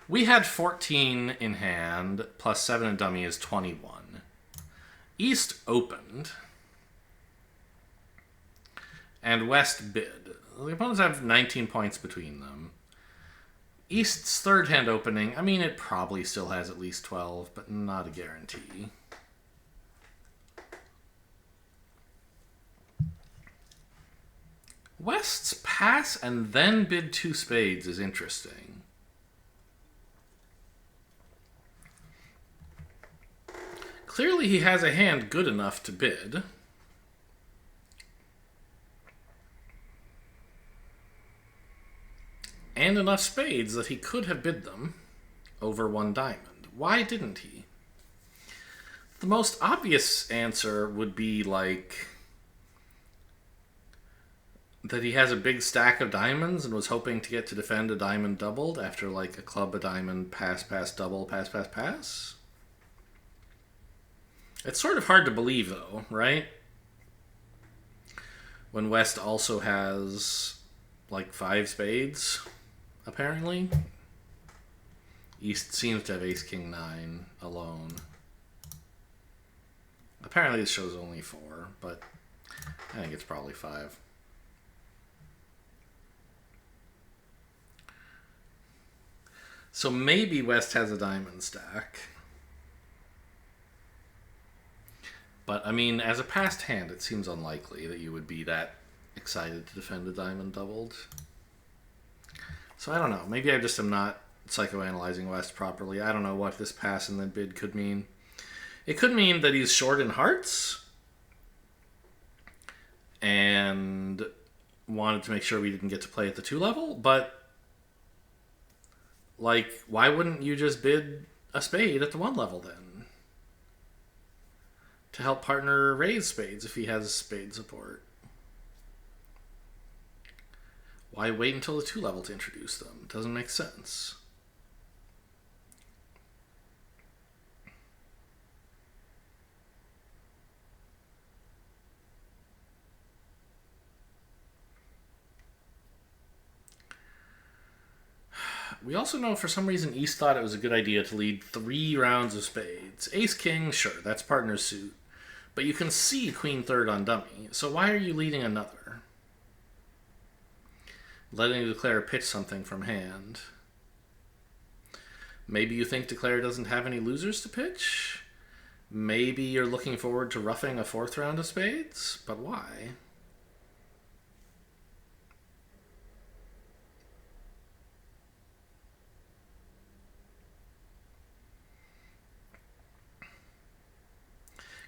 [SPEAKER 1] We had 14 in hand, plus 7 in dummy is 21. East opened, and West bid. The opponents have 19 points between them. East's third hand opening, I mean, it probably still has at least 12, but not a guarantee. West's pass and then bid 2 spades is interesting. Clearly he has a hand good enough to bid. And enough spades that he could have bid them over 1 diamond. Why didn't he? The most obvious answer would be like that he has a big stack of diamonds and was hoping to get to defend a diamond doubled after like a club, a diamond, pass, pass, double, pass, pass, pass. It's sort of hard to believe though, right? When West also has like 5 spades, apparently. East seems to have ace, king, 9 alone. Apparently this shows only 4, but I think it's probably 5. So maybe West has a diamond stack. But, I mean, as a passed hand, it seems unlikely that you would be that excited to defend a diamond doubled. So I don't know. Maybe I just am not psychoanalyzing West properly. I don't know what this pass and then bid could mean. It could mean that he's short in hearts and wanted to make sure we didn't get to play at the 2 level, but like, why wouldn't you just bid a spade at the 1 level then? To help partner raise spades if he has spade support. Why wait until the 2 level to introduce them? It doesn't make sense. We also know for some reason East thought it was a good idea to lead 3 rounds of spades. Ace king, sure, that's partner's suit. But you can see queen third on dummy, so why are you leading another? Letting Declare pitch something from hand. Maybe you think Declare doesn't have any losers to pitch? Maybe you're looking forward to roughing a 4th round of spades? But why?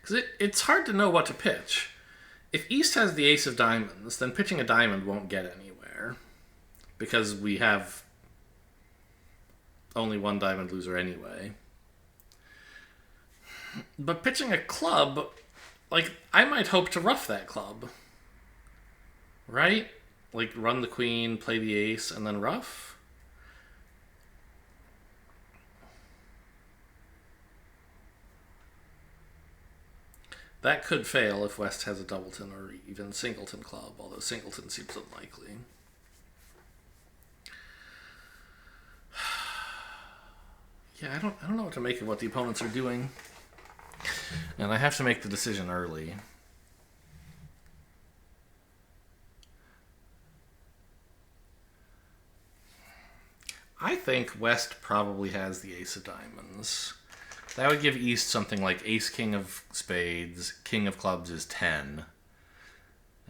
[SPEAKER 1] Because it's hard to know what to pitch. If East has the ace of diamonds, then pitching a diamond won't get anywhere. Because we have only 1 diamond loser anyway. But pitching a club, like, I might hope to rough that club. Right? Like, run the queen, play the ace, and then rough? That could fail if West has a doubleton or even singleton club, although singleton seems unlikely. Yeah, I don't know what to make of what the opponents are doing. And I have to make the decision early. I think West probably has the ace of diamonds. That would give East something like ace, king of spades, king of clubs is 10.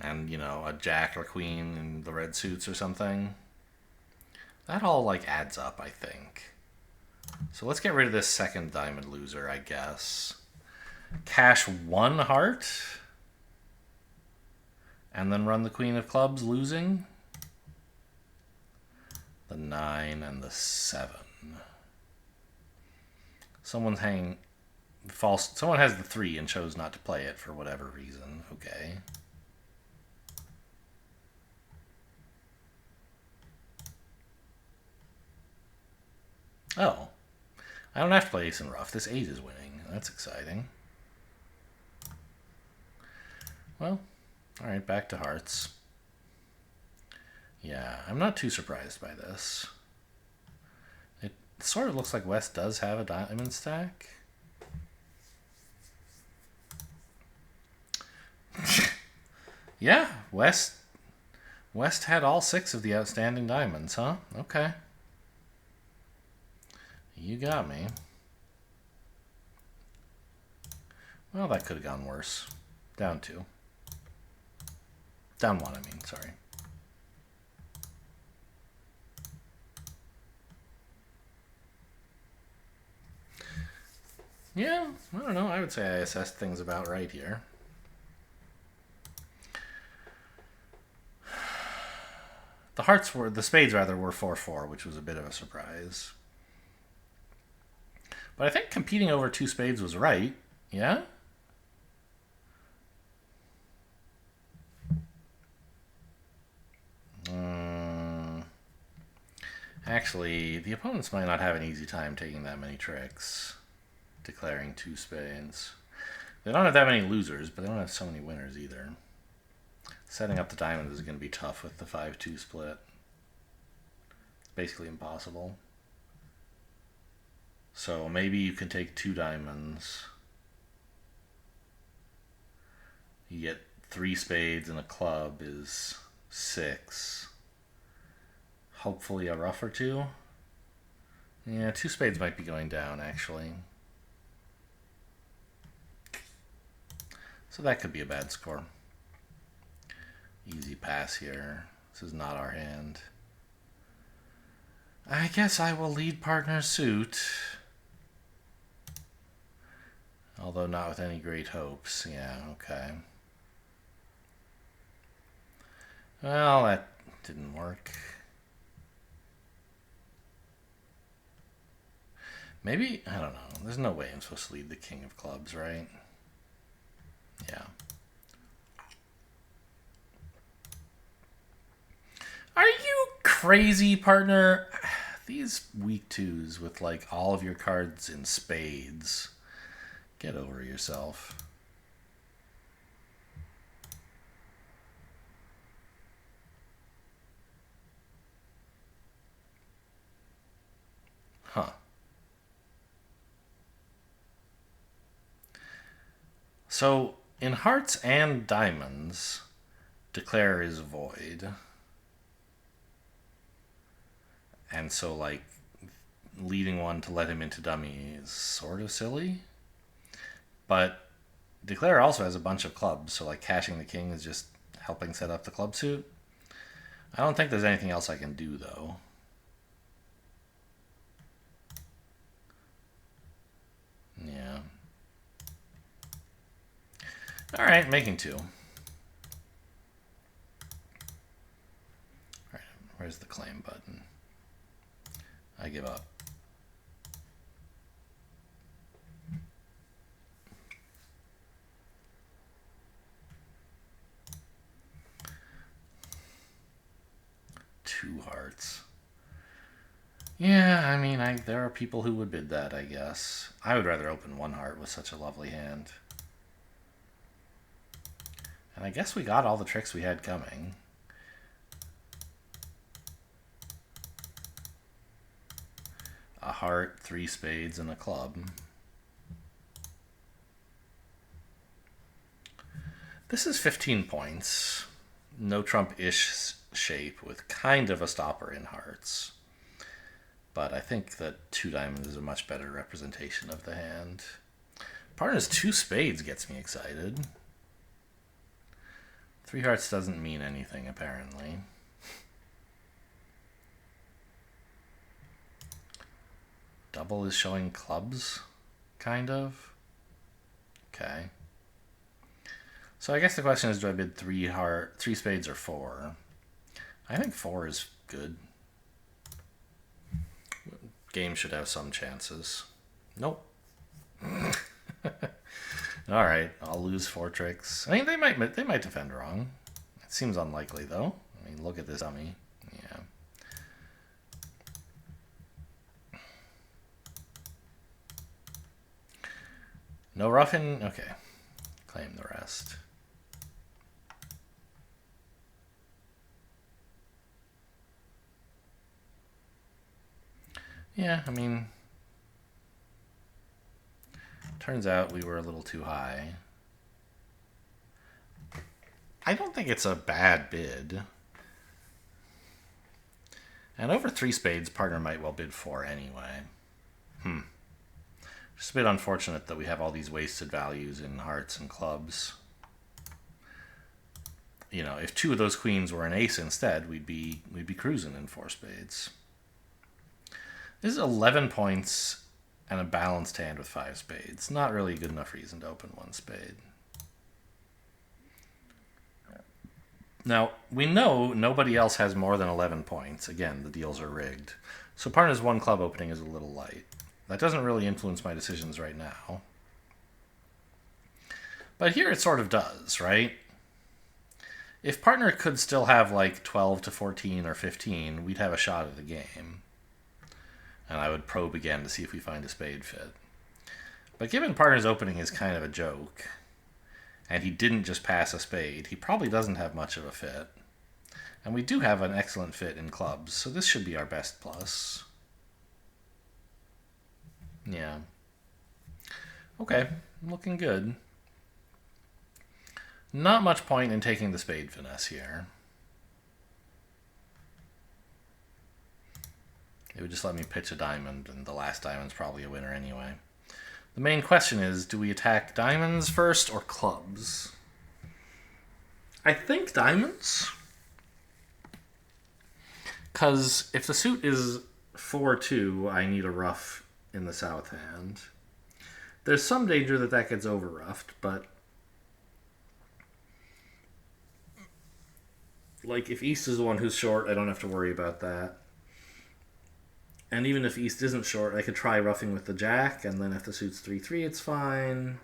[SPEAKER 1] And, you know, a jack or queen in the red suits or something. That all, like, adds up, I think. So let's get rid of this second diamond loser, I guess. Cash 1 heart. And then run the queen of clubs losing. The 9 and the 7. Someone's hanging false. Someone has the 3 and chose not to play it for whatever reason. Okay. Oh. I don't have to play ace and rough. This 8 is winning. That's exciting. Well, alright, back to hearts. Yeah, I'm not too surprised by this. It sort of looks like West does have a diamond stack. Yeah, West had all 6 of the outstanding diamonds, huh? Okay. You got me. Well, that could have gone worse. Down 2. Down 1, I mean, sorry. Yeah, I don't know. I would say I assessed things about right here. The spades rather, were 4-4, which was a bit of a surprise. But I think competing over 2 spades was right. Yeah? Actually, the opponents might not have an easy time taking that many tricks. Declaring 2 spades. They don't have that many losers, but they don't have so many winners either. Setting up the diamonds is going to be tough with the 5-2 split. It's basically impossible. So maybe you can take 2 diamonds. You get 3 spades and a club is 6. Hopefully a ruff or 2. Yeah, 2 spades might be going down actually. So that could be a bad score. Easy pass here. This is not our hand. I guess I will lead partner suit. Although not with any great hopes. Yeah, okay. Well, that didn't work. Maybe, I don't know. There's no way I'm supposed to lead the king of clubs, right? Yeah. Are you crazy, partner? These weak 2s with like all of your cards in spades. Get over yourself. Huh. So, in hearts and diamonds, declare is void. And so, like, leading one to let him into dummy is sort of silly. But declare also has a bunch of clubs, so like cashing the king is just helping set up the club suit. I don't think there's anything else I can do, though. Yeah. Alright, making 2. Alright, where's the claim button? I give up. Two hearts. Yeah, I mean, there are people who would bid that, I guess. I would rather open 1 heart with such a lovely hand. And I guess we got all the tricks we had coming. A heart, 3 spades, and a club. This is 15 points. No trump-ish shape with kind of a stopper in hearts. But I think that 2 diamonds is a much better representation of the hand. Partner's 2 spades gets me excited. 3 hearts doesn't mean anything, apparently. Double is showing clubs, kind of. Okay. So I guess the question is, do I bid 3 spades or 4? I think 4 is good. Game should have some chances. Nope. All right, I'll lose 4 tricks. I mean, they might defend wrong. It seems unlikely, though. I mean, look at this dummy. Yeah. No ruffing? Okay. Claim the rest. Yeah, I mean, turns out we were a little too high. I don't think it's a bad bid. And over 3 spades, partner might well bid 4 anyway. Just a bit unfortunate that we have all these wasted values in hearts and clubs. You know, if 2 of those queens were an ace instead, we'd be cruising in 4 spades. This is 11 points and a balanced hand with 5 spades. Not really a good enough reason to open 1 spade. Now, we know nobody else has more than 11 points. Again, the deals are rigged. So partner's 1 club opening is a little light. That doesn't really influence my decisions right now. But here it sort of does, right? If partner could still have like 12 to 14 or 15, we'd have a shot at the game. And I would probe again to see if we find a spade fit. But given partner's opening is kind of a joke, and he didn't just pass a spade, he probably doesn't have much of a fit. And we do have an excellent fit in clubs, so this should be our best plus. Yeah. Okay, looking good. Not much point in taking the spade finesse here. It would just let me pitch a diamond, and the last diamond's probably a winner anyway. The main question is, do we attack diamonds first or clubs? I think diamonds. Because if the suit is 4-2, I need a ruff in the south hand. There's some danger that that gets over-ruffed, but like if East is the one who's short, I don't have to worry about that. And even if East isn't short, I could try roughing with the jack, and then if the suit's 3-3, it's fine.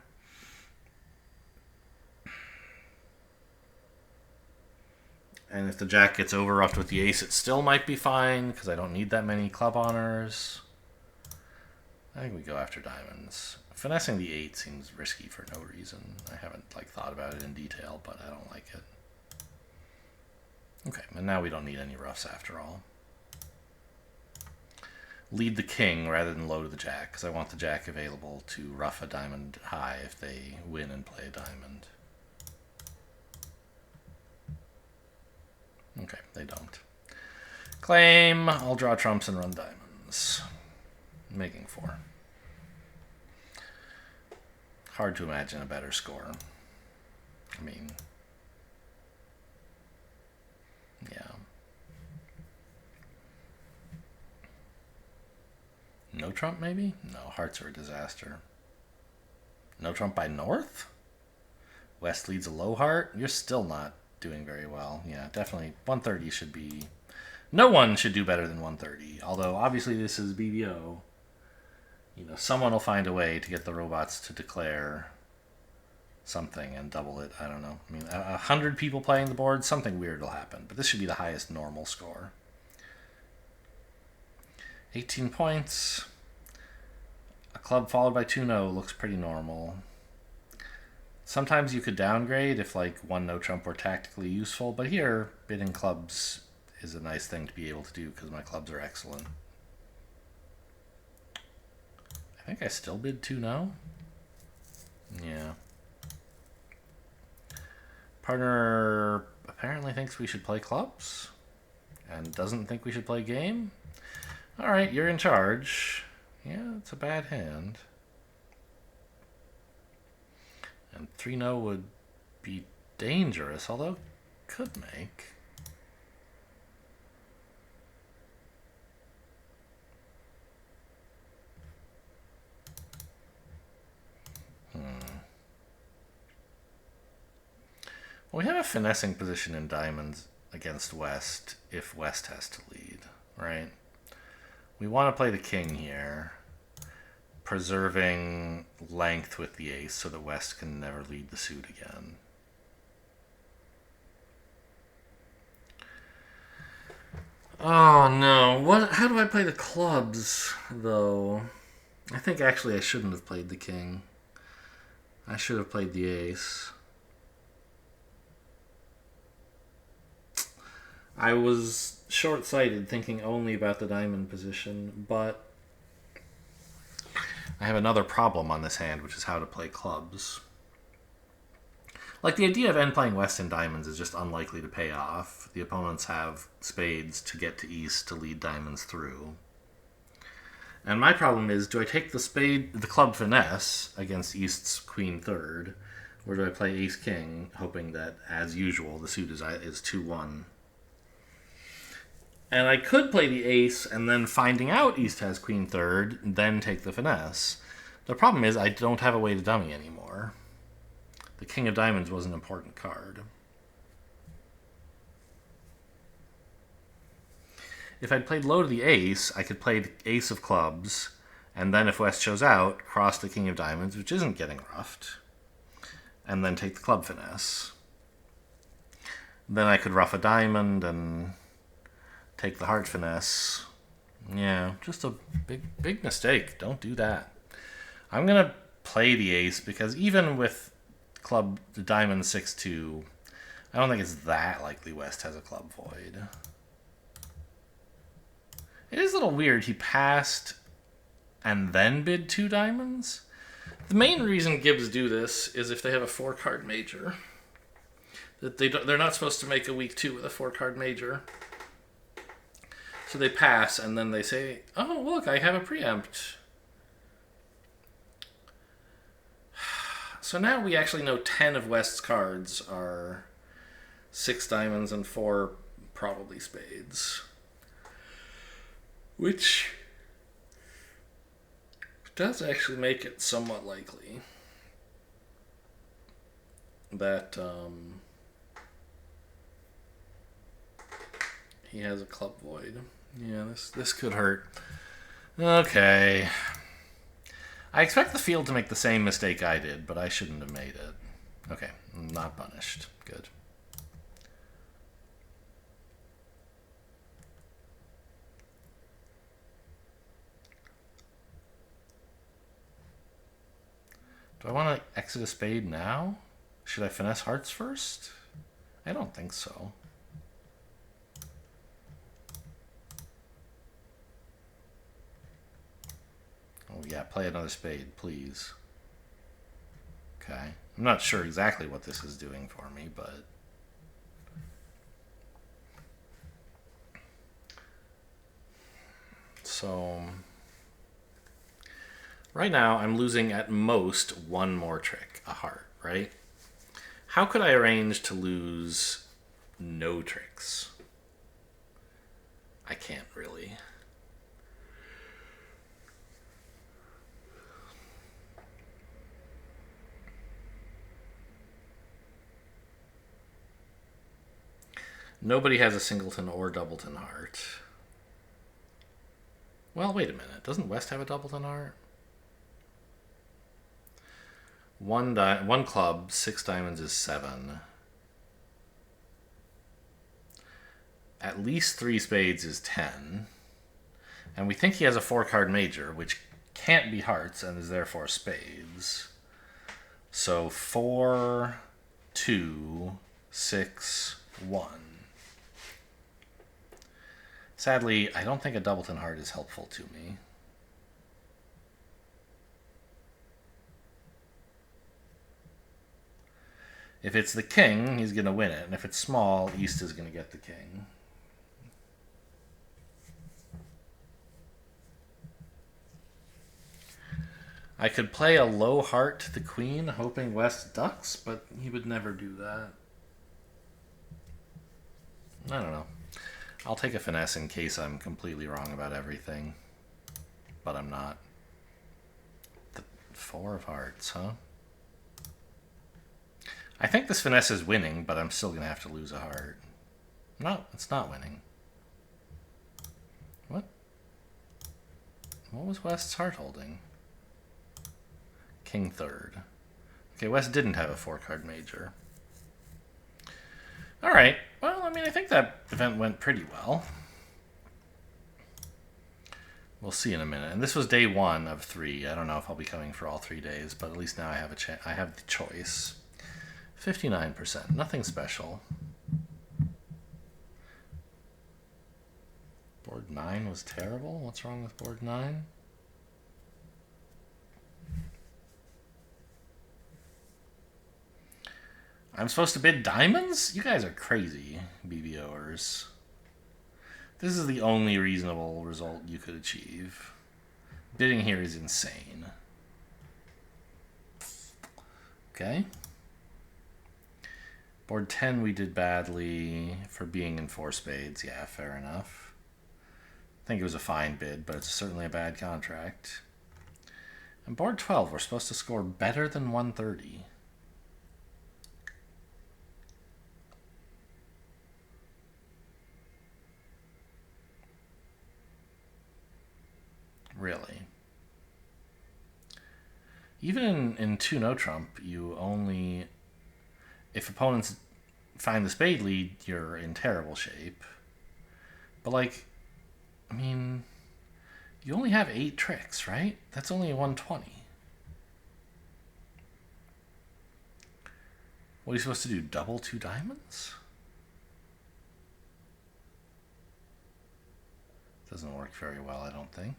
[SPEAKER 1] And if the jack gets over-ruffed with the ace, it still might be fine, because I don't need that many club honors. I think we go after diamonds. Finessing the 8 seems risky for no reason. I haven't thought about it in detail, but I don't like it. Okay, and now we don't need any roughs after all. Lead the king rather than low to the jack, because I want the jack available to ruff a diamond high if they win and play a diamond. Okay, they don't. Claim. I'll draw trumps and run diamonds. Making 4. Hard to imagine a better score. I mean, yeah. No trump, maybe? No, hearts are a disaster. No trump by north? West leads a low heart? You're still not doing very well. Yeah, definitely. 130 should be... No one should do better than 130. Although, obviously, this is BBO. You know, someone will find a way to get the robots to declare something and double it. I don't know. I mean, 100 people playing the board, something weird will happen. But this should be the highest normal score. 18 points. A club followed by 2 no looks pretty normal. Sometimes you could downgrade if 1 no trump were tactically useful, but here, bidding clubs is a nice thing to be able to do because my clubs are excellent. I think I still bid 2 no. Yeah. Partner apparently thinks we should play clubs and doesn't think we should play game. Alright, you're in charge. Yeah, it's a bad hand. And 3 no would be dangerous, although could make. Well, we have a finessing position in diamonds against West if West has to lead, right? We want to play the king here, preserving length with the ace so that West can never lead the suit again. Oh no, how do I play the clubs, though? I think actually I shouldn't have played the king. I should have played the ace. I was short-sighted thinking only about the diamond position, but I have another problem on this hand, which is how to play clubs. Like, the idea of end playing West in diamonds is just unlikely to pay off. The opponents have spades to get to East to lead diamonds through. And my problem is, do I take the club finesse against East's queen third, or do I play ace king, hoping that, as usual, the suit is 2-1? And I could play the ace, and then finding out East has queen third, then take the finesse. The problem is, I don't have a way to dummy anymore. The king of diamonds was an important card. If I'd played low to the ace, I could play the ace of clubs, and then if West shows out, cross the king of diamonds, which isn't getting ruffed, and then take the club finesse. Then I could ruff a diamond and take the heart finesse. Yeah, just a big mistake. Don't do that. I'm going to play the ace because even with the diamond 6-2, I don't think it's that likely West has a club void. It is a little weird. He passed and then bid 2 diamonds. The main reason Gibbs do this is if they have a 4-card major. That they're not supposed to make a weak 2 with a 4-card major. So they pass and then they say, oh, look, I have a preempt. So now we actually know 10 of West's cards are 6 diamonds and 4 probably spades. Which does actually make it somewhat likely that he has a club void. Yeah, this could hurt. Okay. I expect the field to make the same mistake I did, but I shouldn't have made it. Okay, not punished. Good. Do I want to exit a spade now? Should I finesse hearts first? I don't think so. Oh yeah, play another spade, please. Okay. I'm not sure exactly what this is doing for me, but... So... Right now, I'm losing at most one more trick, a heart, right? How could I arrange to lose no tricks? I can't really. Nobody has a singleton or doubleton heart. Well, wait a minute. Doesn't West have a doubleton heart? One club, 6 diamonds is 7. At least 3 spades is 10. And we think he has a 4-card major, which can't be hearts and is therefore spades. So 4, 2, 6, 1. Sadly, I don't think a doubleton heart is helpful to me. If it's the king, he's going to win it. And if it's small, East is going to get the king. I could play a low heart to the queen, hoping West ducks, but he would never do that. I don't know. I'll take a finesse in case I'm completely wrong about everything. But I'm not. The 4 of hearts, huh? I think this finesse is winning, but I'm still going to have to lose a heart. No, it's not winning. What? What was West's heart holding? King third. Okay, West didn't have a 4-card major. All right. Well, I mean, I think that event went pretty well. We'll see in a minute. And this was day 1 of 3. I don't know if I'll be coming for all 3 days, but at least now I have I have the choice. 59%. Nothing special. Board 9 was terrible? What's wrong with board 9? I'm supposed to bid diamonds? You guys are crazy, BBOers. This is the only reasonable result you could achieve. Bidding here is insane. Okay. Board 10 we did badly for being in 4 spades. Yeah, fair enough. I think it was a fine bid, but it's certainly a bad contract. And board 12, we're supposed to score better than 130. Really? Even in 2-no trump, you only... If opponents find the spade lead, you're in terrible shape. But, like, I mean, you only have 8 tricks, right? That's only a 120. What are you supposed to do? Double 2 diamonds? Doesn't work very well, I don't think.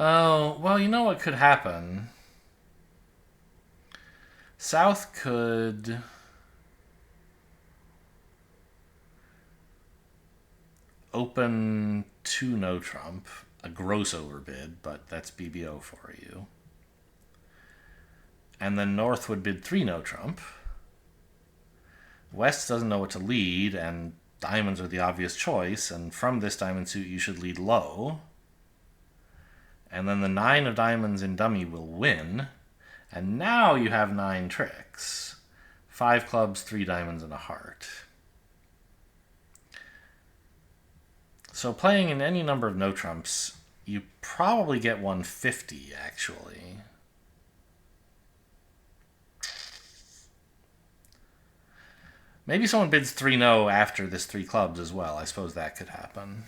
[SPEAKER 1] Oh, well, you know what could happen? South could... open 2-no trump, a gross overbid, but that's BBO for you. And then North would bid 3-no trump. West doesn't know what to lead, and diamonds are the obvious choice, and from this diamond suit you should lead low. And then the 9 of diamonds in dummy will win. And now you have 9 tricks. 5 clubs, 3 diamonds, and a heart. So playing in any number of no trumps, you probably get 150, actually. Maybe someone bids 3-no after this 3 clubs as well. I suppose that could happen.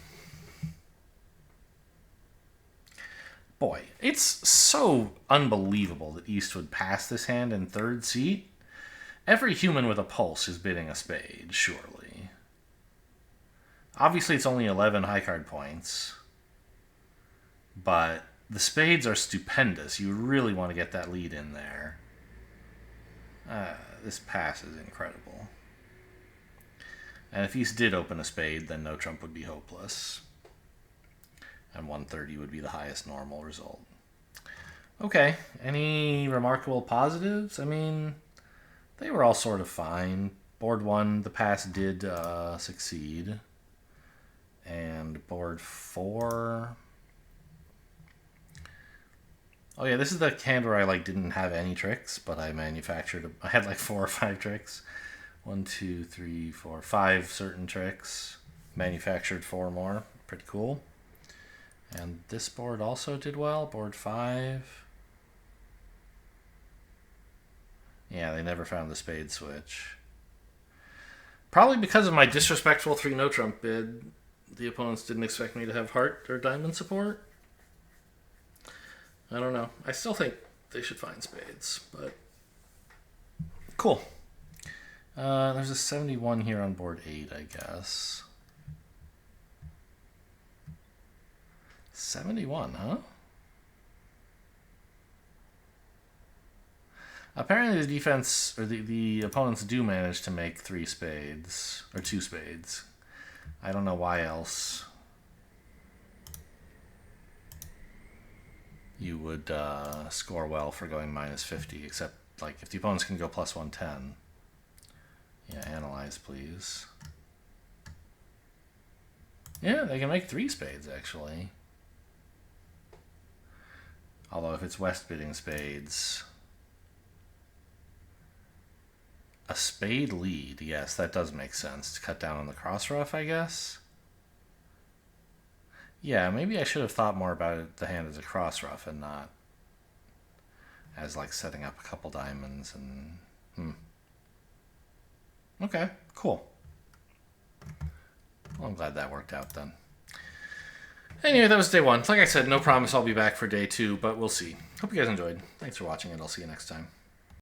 [SPEAKER 1] Boy, it's so unbelievable that East would pass this hand in 3rd seat. Every human with a pulse is bidding a spade, surely. Obviously, it's only 11 high card points. But the spades are stupendous. You really want to get that lead in there. This pass is incredible. And if East did open a spade, then no trump would be hopeless. And 130 would be the highest normal result. Okay, any remarkable positives? I mean, they were all sort of fine. Board 1, the pass did succeed. And board 4... Oh yeah, this is the hand where I didn't have any tricks, but I manufactured... I had 4 or 5 tricks. 1, 2, 3, 4, 5 certain tricks. Manufactured 4 more. Pretty cool. And this board also did well. Board 5. Yeah, they never found the spade switch. Probably because of my disrespectful 3-no trump bid, the opponents didn't expect me to have heart or diamond support. I don't know. I still think they should find spades, but cool. There's a 71 here on board 8, I guess. 71, huh? Apparently the defense, or the opponents do manage to make 3 spades, or 2 spades. I don't know why else you would score well for going minus 50, except if the opponents can go plus 110. Yeah, analyze please. Yeah, they can make 3 spades actually. Although if it's West bidding spades, a spade lead, yes, that does make sense. To cut down on the cross rough, I guess. Yeah, maybe I should have thought more about it, the hand as a cross rough and not as setting up a couple diamonds and Okay, cool. Well, I'm glad that worked out then. Anyway, that was day 1. Like I said, no promise I'll be back for day 2, but we'll see. Hope you guys enjoyed. Thanks for watching, and I'll see you next time.